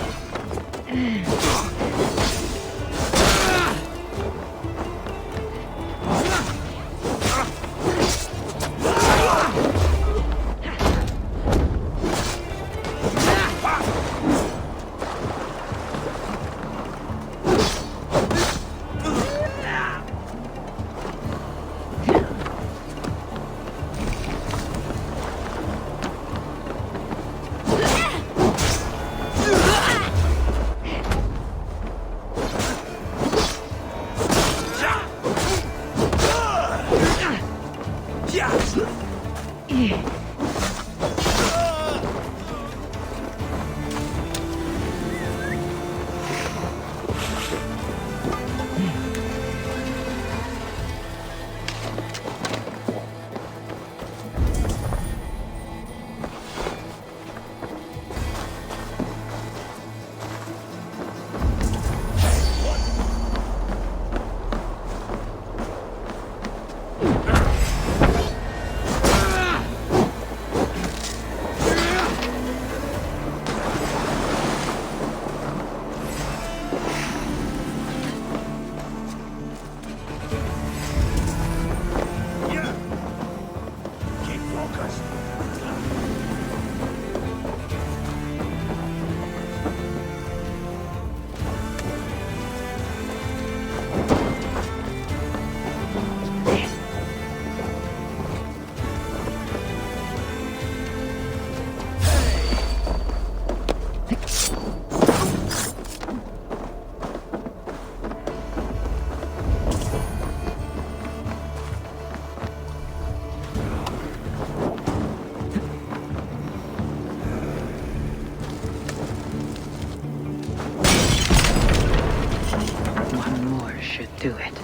do it.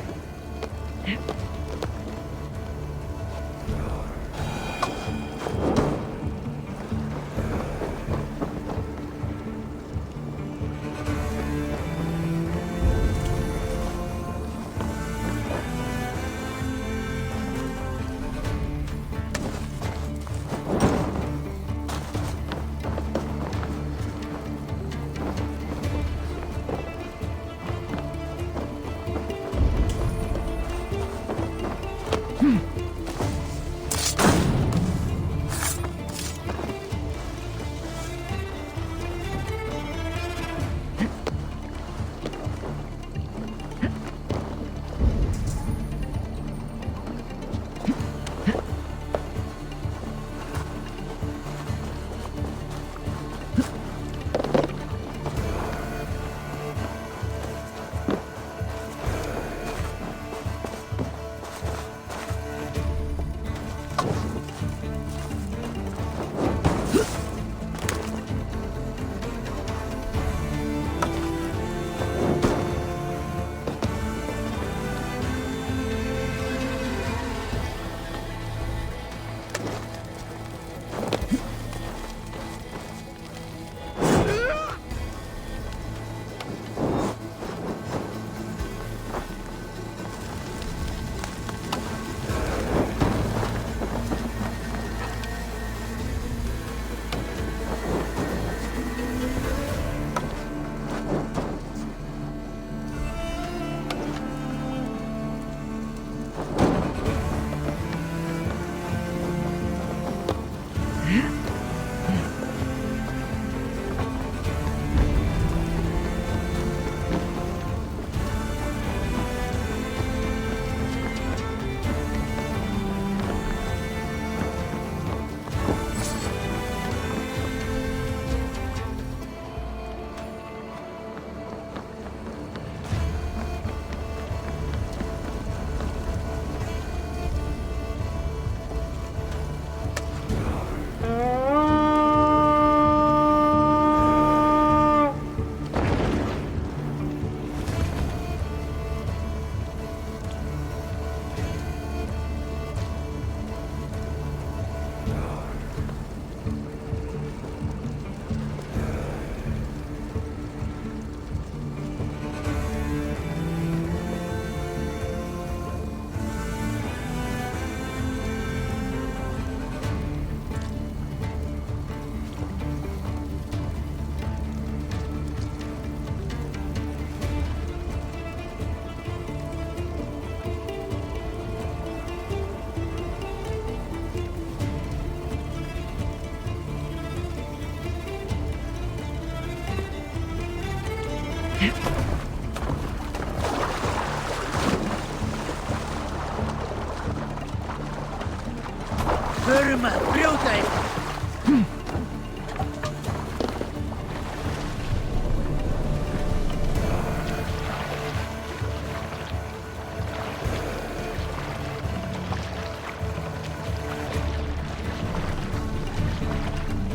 Förma, brota er!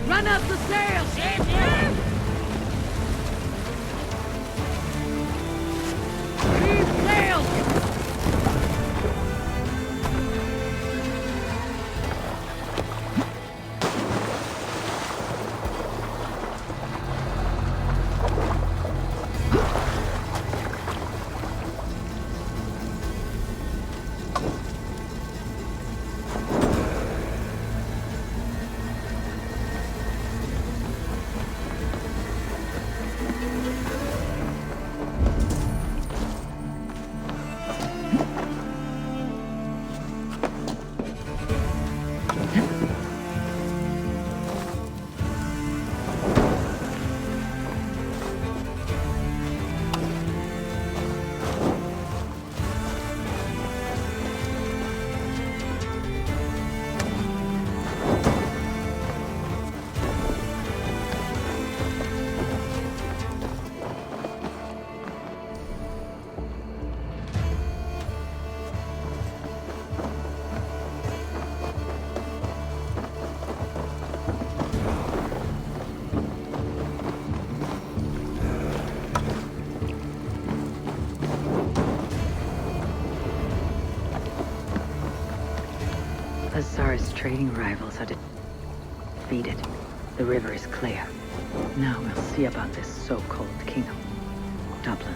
Run up the sails! Reef sails! Azar's trading rivals are defeated. The river is clear. Now we'll see about this so-called kingdom. Dublin.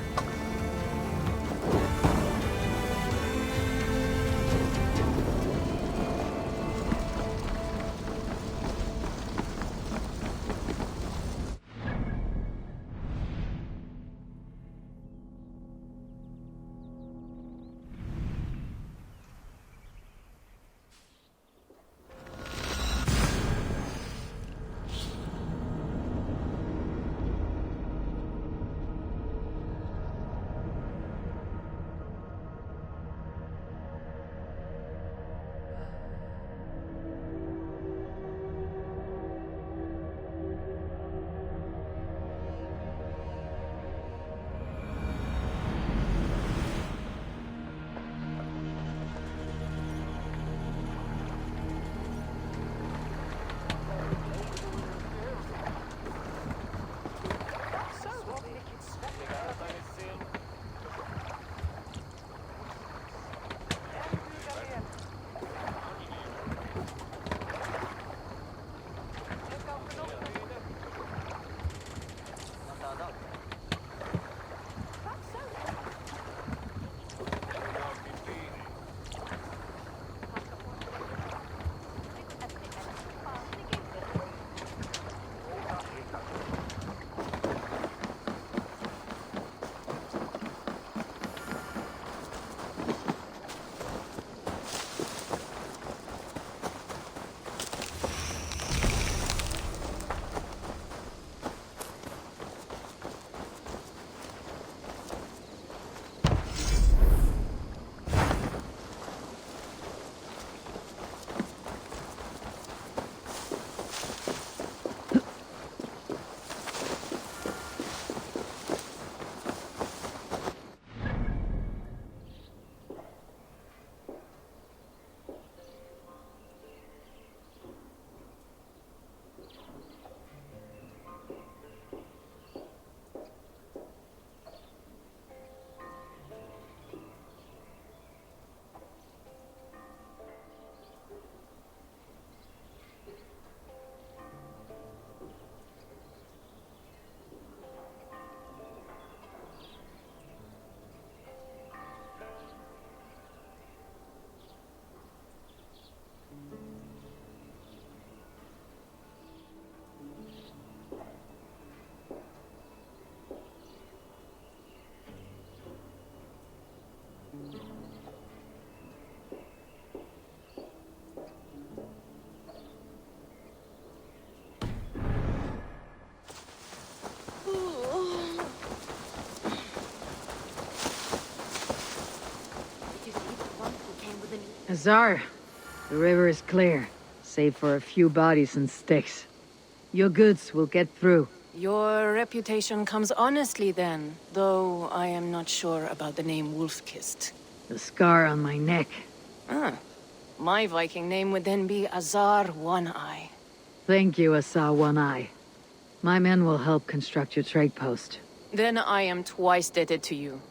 Azar, the river is clear, save for a few bodies and sticks. Your goods will get through. Your reputation comes honestly then, though I am not sure about the name Wolfkist. The scar on my neck. Ah, my Viking name would then be Azar One-Eye. Thank you, Azar One-Eye. My men will help construct your trade post. Then I am twice indebted to you.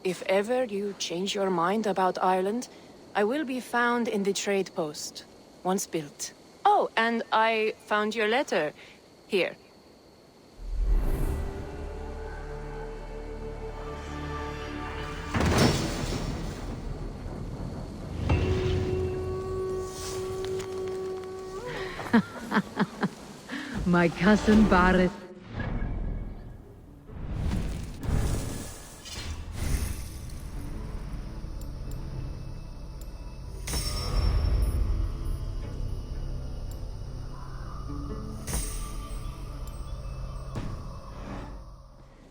If ever you change your mind about Ireland, I will be found in the trade post, once built. Oh, and I found your letter. Here. My cousin Barret.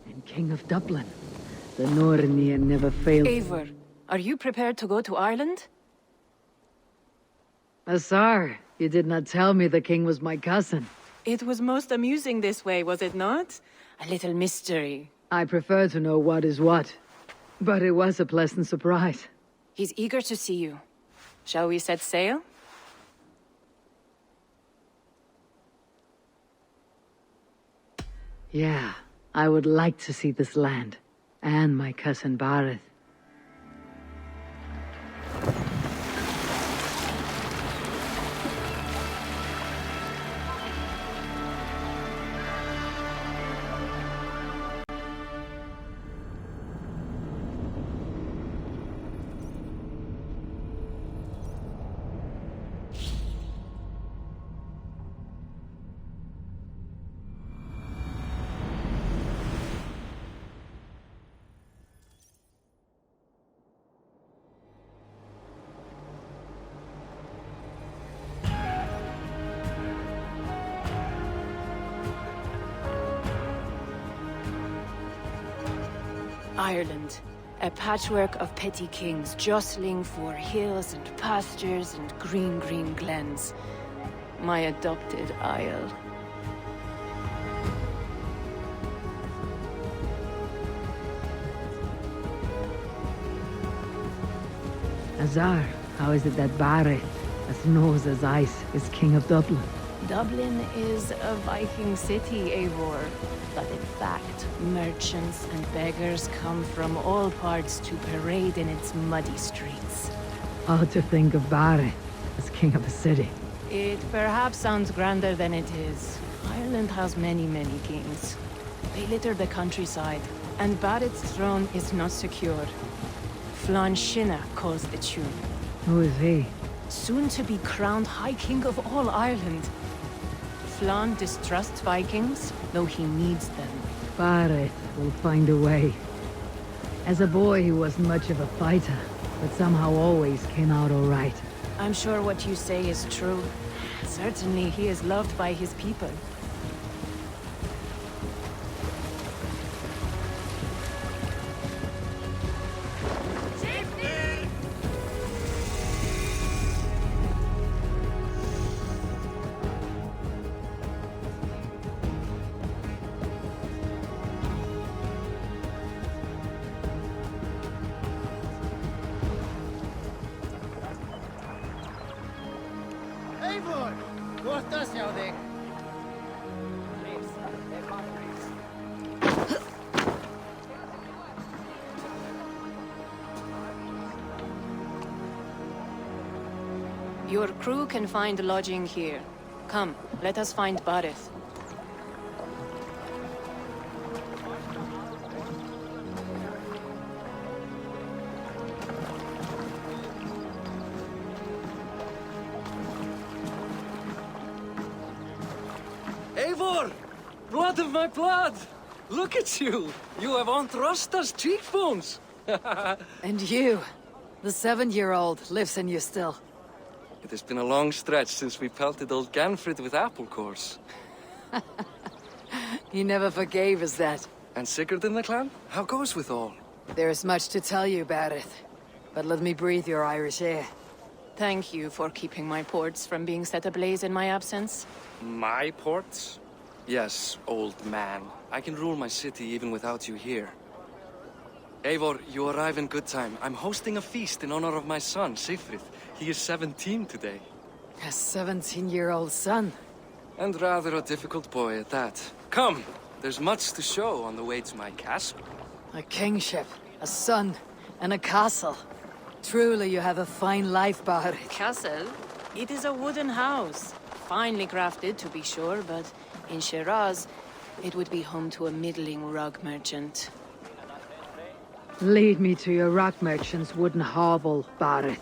And King of Dublin. The Nornir never failed. Eivor, are you prepared to go to Ireland? Azar, you did not tell me the king was my cousin. It was most amusing this way, was it not? A little mystery. I prefer to know what is what. But it was a pleasant surprise. He's eager to see you. Shall we set sail? Yeah, I would like to see this land. And my cousin Barret. Ireland, a patchwork of petty kings jostling for hills and pastures and green, green glens. My adopted isle. Azar, how is it that Barret, as nose as ice, is king of Dublin? Dublin is a Viking city, Eivor. But in fact, merchants and beggars come from all parts to parade in its muddy streets. Odd to think of Barret as king of a city. It perhaps sounds grander than it is. Ireland has many, many kings. They litter the countryside, and Barrett's throne is not secure. Flann Sinna calls the tune. Who is he? Soon to be crowned High King of all Ireland. Flann distrusts Vikings, though he needs them. Barret will find a way. As a boy, he wasn't much of a fighter, but somehow always came out all right. I'm sure what you say is true. Certainly he is loved by his people. Eivor! Kortas hjá þig. Your crew can find lodging here. Come, let us find Barret. Eivor! Blood of my blood! Look at you! You have Aunt Rosta's cheekbones! And you, the 7-year-old, lives in you still. It has been a long stretch since we pelted old Ganfrid with apple cores. He never forgave us that. And Sigurd in the clan? How goes with all? There is much to tell you, Barret. But let me breathe your Irish air. Thank you for keeping my ports from being set ablaze in my absence. My ports? Yes, old man. I can rule my city even without you here. Eivor, you arrive in good time. I'm hosting a feast in honor of my son, Sigfrid. He is 17 today. A 17-year-old son. And rather a difficult boy at that. Come, there's much to show on the way to my castle. A kingship, a son, and a castle. Truly, you have a fine life, Bahar. Castle? It is a wooden house. Finely crafted, to be sure, but in Shiraz, it would be home to a middling rug merchant. Lead me to your rock merchant's wooden hovel, Barith.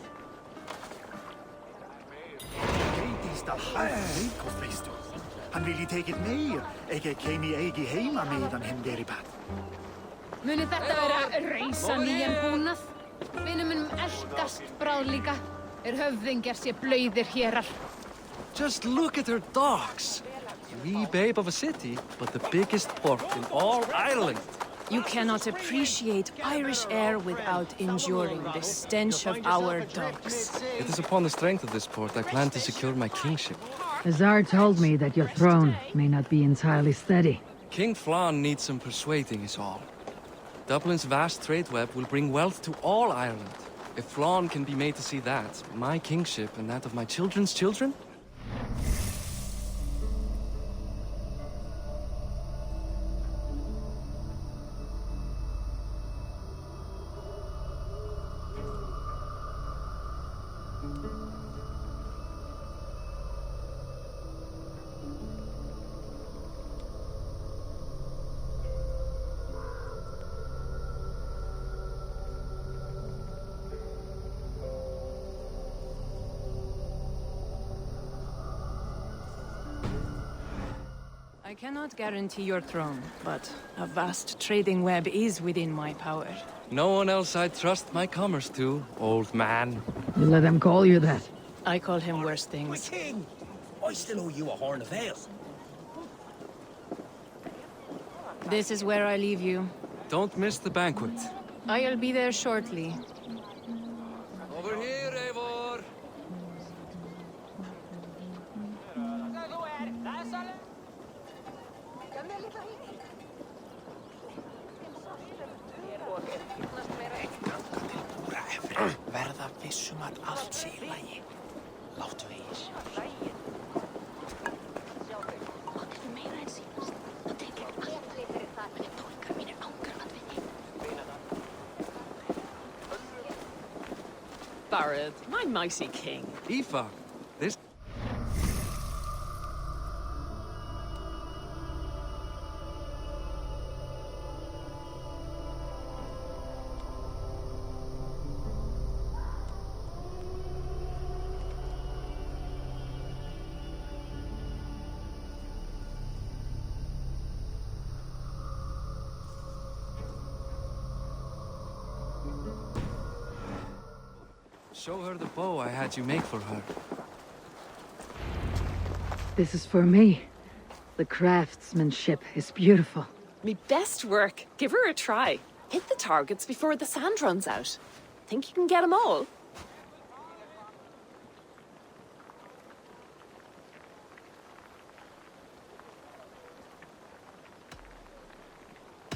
Han vill ju take it med. Jag kan i egi heima medan hen der i bad. Muni þetta vera reisa nýjan búnað? Vinur minn elskast bráð líka. Höfðingjar sé blauðir hérar. Just look at her dogs. Wee babe of a city, but the biggest port in all Ireland. You cannot appreciate Irish air without enduring the stench of our dogs. It is upon the strength of this port I plan to secure my kingship. Azar told me that your throne may not be entirely steady. King Flann needs some persuading is all. Dublin's vast trade web will bring wealth to all Ireland. If Flann can be made to see that, my kingship and that of my children's children? I cannot guarantee your throne, but a vast trading web is within my power. No one else I'd trust my commerce to, old man. You let them call you that. I call him worse things. My king! I still owe you a horn of ale. This is where I leave you. Don't miss the banquet. I'll be there shortly. Over here, Eivor! Verða vissum að allt sé í lagi. Láttu vegis. Áttu meira en sínast. Það tekir allt fyrir það, en tólkar mínir ángar að vinni. Barad, my mighty king. Aoife, this... Show her the bow I had you make for her. This is for me. The craftsmanship is beautiful. Me best work. Give her a try. Hit the targets before the sand runs out. Think you can get them all?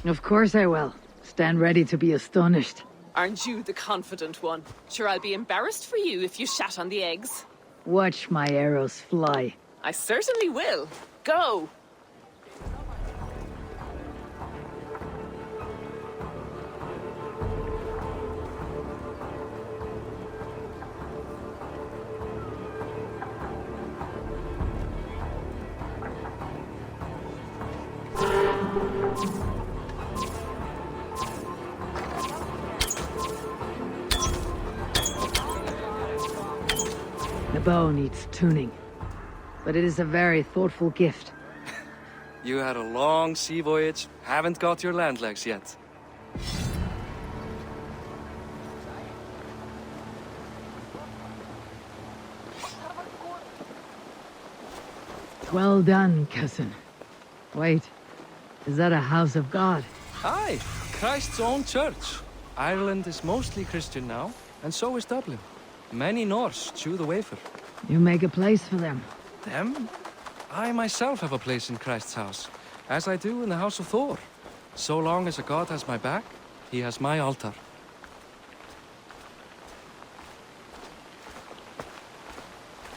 Of course I will. Stand ready to be astonished. Aren't you the confident one? Sure, I'll be embarrassed for you if you shat on the eggs. Watch my arrows fly. I certainly will. Go! The bow needs tuning, but it is a very thoughtful gift. You had a long sea voyage, haven't got your land legs yet. Well done, cousin. Wait, is that a house of God? Aye, Christ's own church. Ireland is mostly Christian now, and so is Dublin. Many Norse chew the wafer. You make a place for them. Them? I myself have a place in Christ's house, as I do in the house of Thor. So long as a god has my back, he has my altar.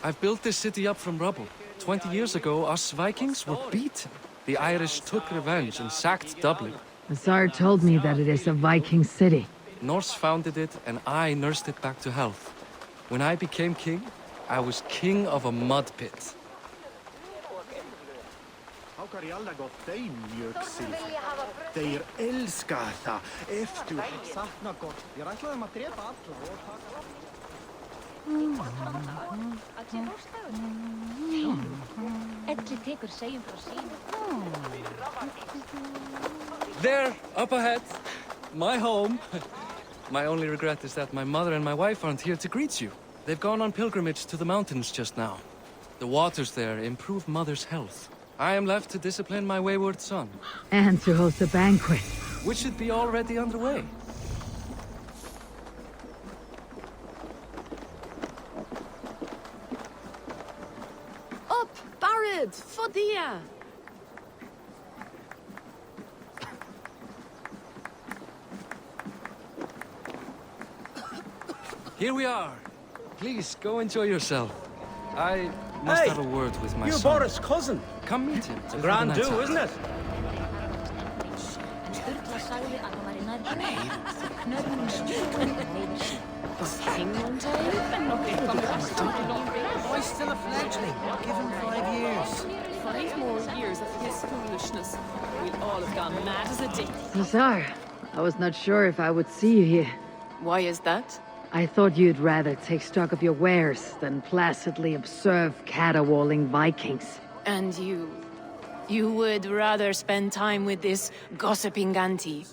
I've built this city up from rubble. 20 years ago, us Vikings were beaten. The Irish took revenge and sacked Dublin. The Tsar told me that it is a Viking city. Norse founded it, and I nursed it back to health. When I became king, I was king of a mud pit. Hákar í alla gott þeim mjög síð. Þeir elska það eftir sakna gott. Ég ætla þeim að drepa alla og taka... Elli tekur segjum frá sínu. There, up ahead, my home. My only regret is that my mother and my wife aren't here to greet you. They've gone on pilgrimage to the mountains just now. The waters there improve Mother's health. I am left to discipline my wayward son. And to host a banquet. Which should be already underway. Up, Barad, Fodia! Here we are. Please, go enjoy yourself. I must have a word with my You're son. Boris' cousin. Come meet him. It's a grand do, isn't it? Boy's still a fledgling. Give him 5 years. 5 more years of his foolishness. We'll all have gone mad as a deer. Tsar, I was not sure if I would see you here. Why is that? I thought you'd rather take stock of your wares than placidly observe caterwauling Vikings. And you would rather spend time with this gossiping auntie?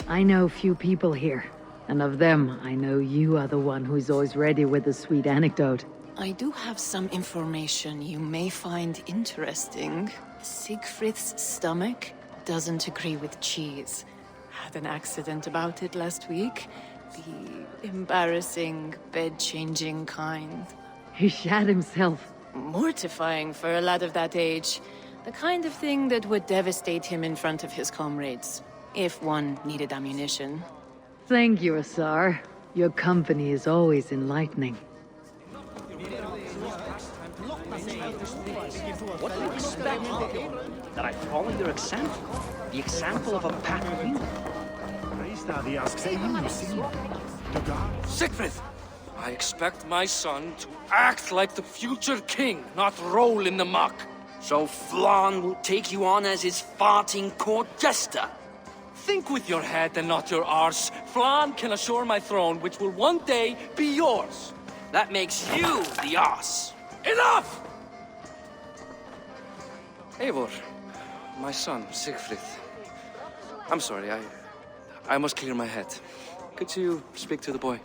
I know few people here, and of them, I know you are the one who is always ready with a sweet anecdote. I do have some information you may find interesting. Siegfried's stomach doesn't agree with cheese. Had an accident about it last week. The embarrassing, bed-changing kind. He shat himself. Mortifying for a lad of that age. The kind of thing that would devastate him in front of his comrades. If one needed ammunition. Thank you, Asar. Your company is always enlightening. What do you expect? That I follow your example? The example of a pattern? Siegfried! I expect my son to act like the future king, not roll in the muck. So Flan will take you on as his farting court jester? Think with your head and not your arse. Flan can assure my throne, which will one day be yours. That makes you the arse. Enough! Eivor, my son, Siegfried. I'm sorry, I must clear my head. Could you speak to the boy?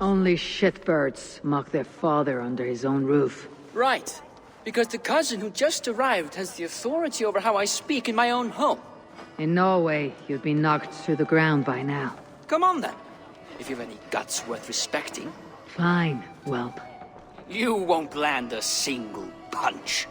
Only shitbirds mock their father under his own roof. Right. Because the cousin who just arrived has the authority over how I speak in my own home. In Norway, you'd be knocked to the ground by now. Come on then, if you've any guts worth respecting. Fine, whelp. You won't land a single punch.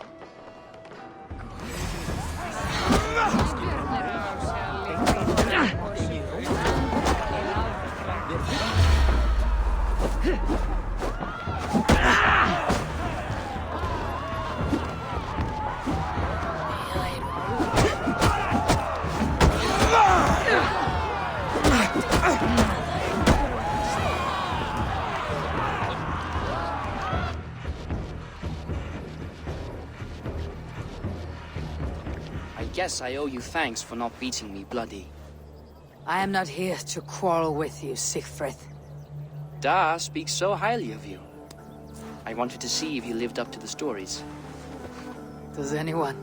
I guess I owe you thanks for not beating me bloody. I am not here to quarrel with you, Siegfried. Da speaks so highly of you. I wanted to see if you lived up to the stories. Does anyone?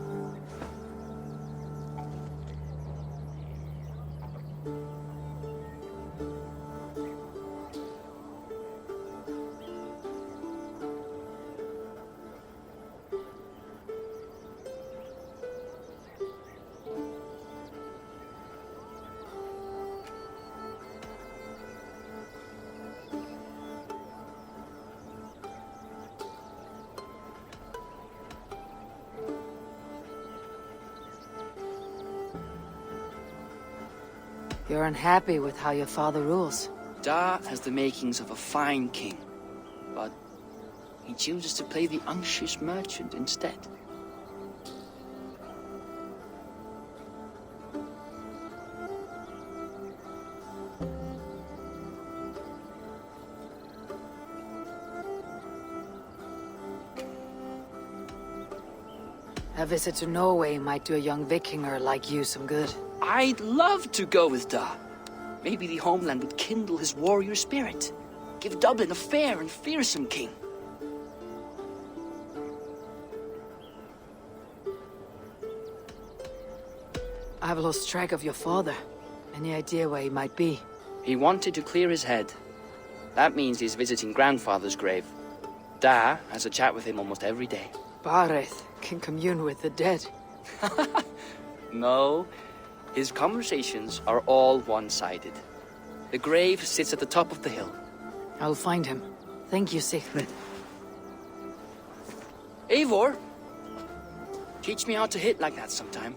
You're unhappy with how your father rules. Da has the makings of a fine king, but he chooses to play the unctuous merchant instead. A visit to Norway might do a young Vikinger like you some good. I'd love to go with Da. Maybe the homeland would kindle his warrior spirit. Give Dublin a fair and fearsome king. I've lost track of your father. Any idea where he might be? He wanted to clear his head. That means he's visiting grandfather's grave. Da has a chat with him almost every day. Bareth can commune with the dead. No, his conversations are all one-sided. The grave sits at the top of the hill. I'll find him. Thank you, Siegfried. Eivor, teach me how to hit like that sometime.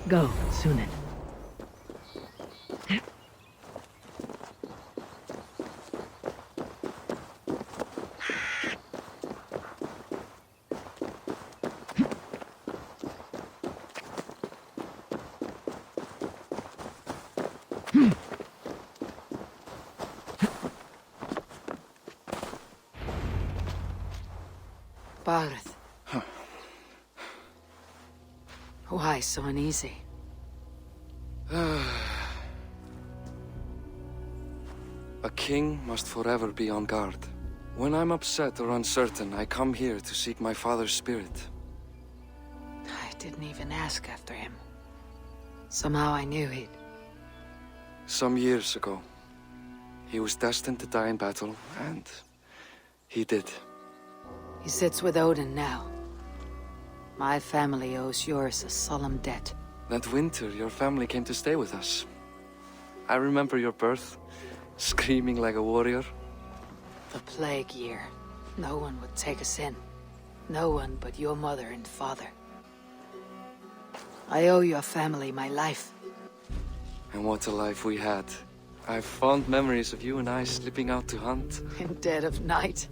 Go, Sunan. Bareth. Why so uneasy? A king must forever be on guard. When I'm upset or uncertain, I come here to seek my father's spirit. I didn't even ask after him. Somehow I knew he'd... Some years ago, he was destined to die in battle, and he did. He sits with Odin now. My family owes yours a solemn debt. That winter, your family came to stay with us. I remember your birth, screaming like a warrior. The plague year. No one would take us in. No one but your mother and father. I owe your family my life. And what a life we had. I have fond memories of you and I slipping out to hunt. In dead of night.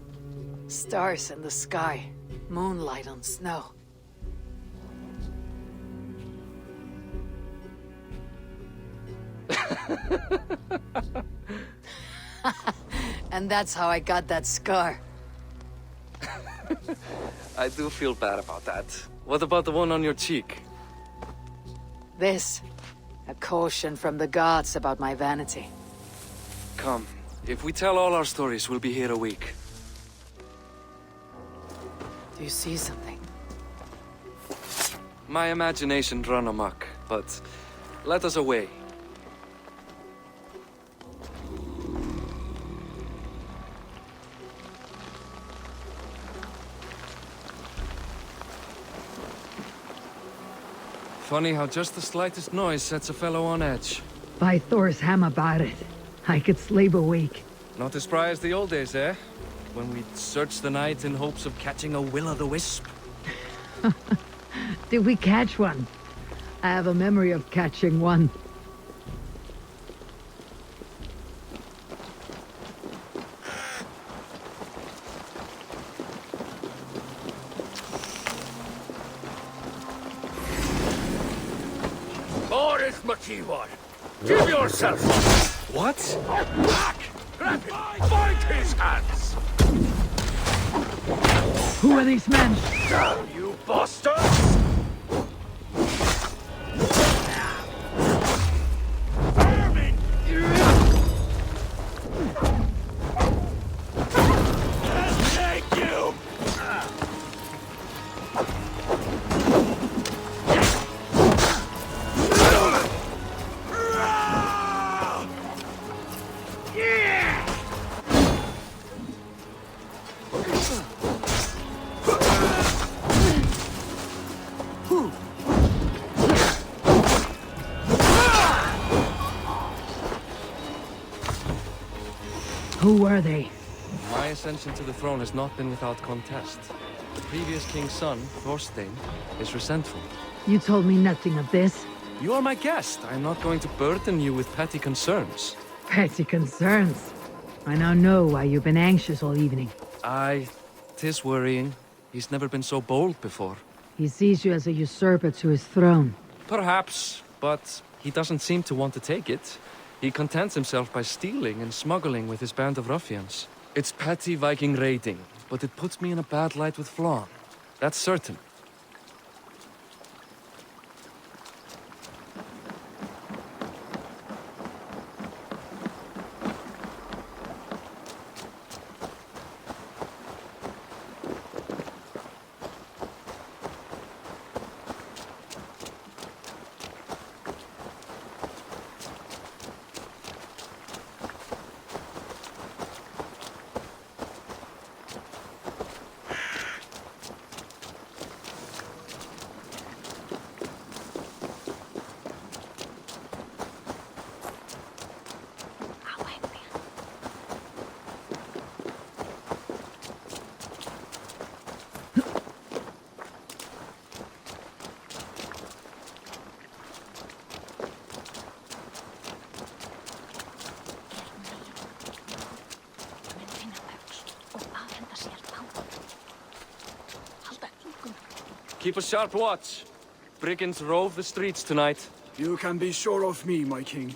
Stars in the sky. Moonlight on snow. And that's how I got that scar. I do feel bad about that. What about the one on your cheek? This. A caution from the gods about my vanity. Come. If we tell all our stories, we'll be here a week. Do you see something? My imagination run amok, but let us away. Funny how just the slightest noise sets a fellow on edge. By Thor's hammer about it. I could sleep a week. Not as spry as the old days, eh? When we'd search the night in hopes of catching a will-o'-the-wisp. Did we catch one? I have a memory of catching one. Boris Makiwar, give yourself What? back! Grab him! Find his hands! Who are these men? Damn you bastards! Vermin! Take you! Who were they? My ascension to the throne has not been without contest. The previous king's son, Thorstein, is resentful. You told me nothing of this. You are my guest. I am not going to burden you with petty concerns. Petty concerns. I now know why you've been anxious all evening. Aye, 'tis worrying. He's never been so bold before. He sees you as a usurper to his throne. Perhaps, but he doesn't seem to want to take it. He contents himself by stealing and smuggling with his band of ruffians. It's petty Viking raiding, but it puts me in a bad light with Flann. That's certain. Keep a sharp watch. Brigands rove the streets tonight. You can be sure of me, my king.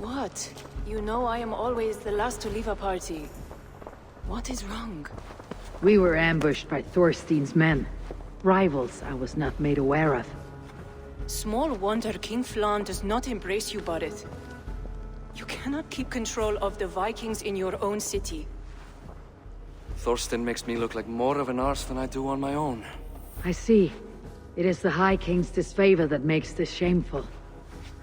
What? You know I am always the last to leave a party. What is wrong? We were ambushed by Thorstein's men. Rivals I was not made aware of. Small wonder King Flann does not embrace you, Borith. You cannot keep control of the Vikings in your own city. Thorstein makes me look like more of an arse than I do on my own. I see. It is the High King's disfavor that makes this shameful.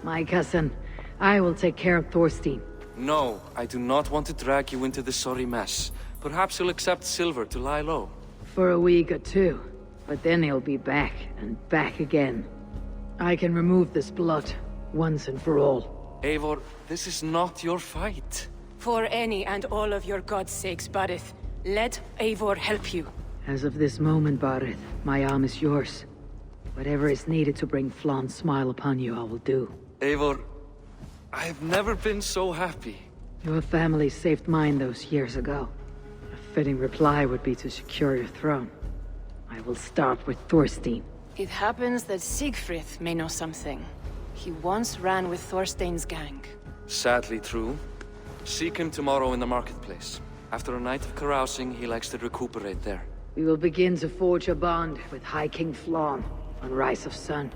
My cousin, I will take care of Thorstein. No, I do not want to drag you into this sorry mess. Perhaps you'll accept silver to lie low. For a week or two. But then he'll be back, and back again. I can remove this blood, once and for all. Eivor, this is not your fight. For any and all of your god's sakes, Barith, let Eivor help you. As of this moment, Barith, my arm is yours. Whatever is needed to bring Flaan's smile upon you, I will do. Eivor, I've never been so happy. Your family saved mine those years ago. A fitting reply would be to secure your throne. I will start with Thorstein. It happens that Siegfried may know something. He once ran with Thorstein's gang. Sadly true. Seek him tomorrow in the marketplace. After a night of carousing, he likes to recuperate there. We will begin to forge a bond with High King Flaan on Rise of Sun.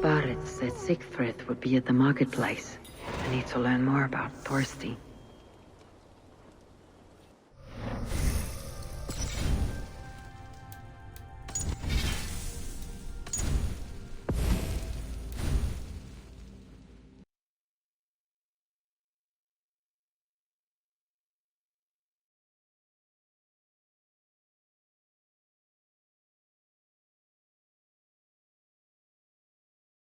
Barith said Siegfried would be at the marketplace. I need to learn more about Thorstein.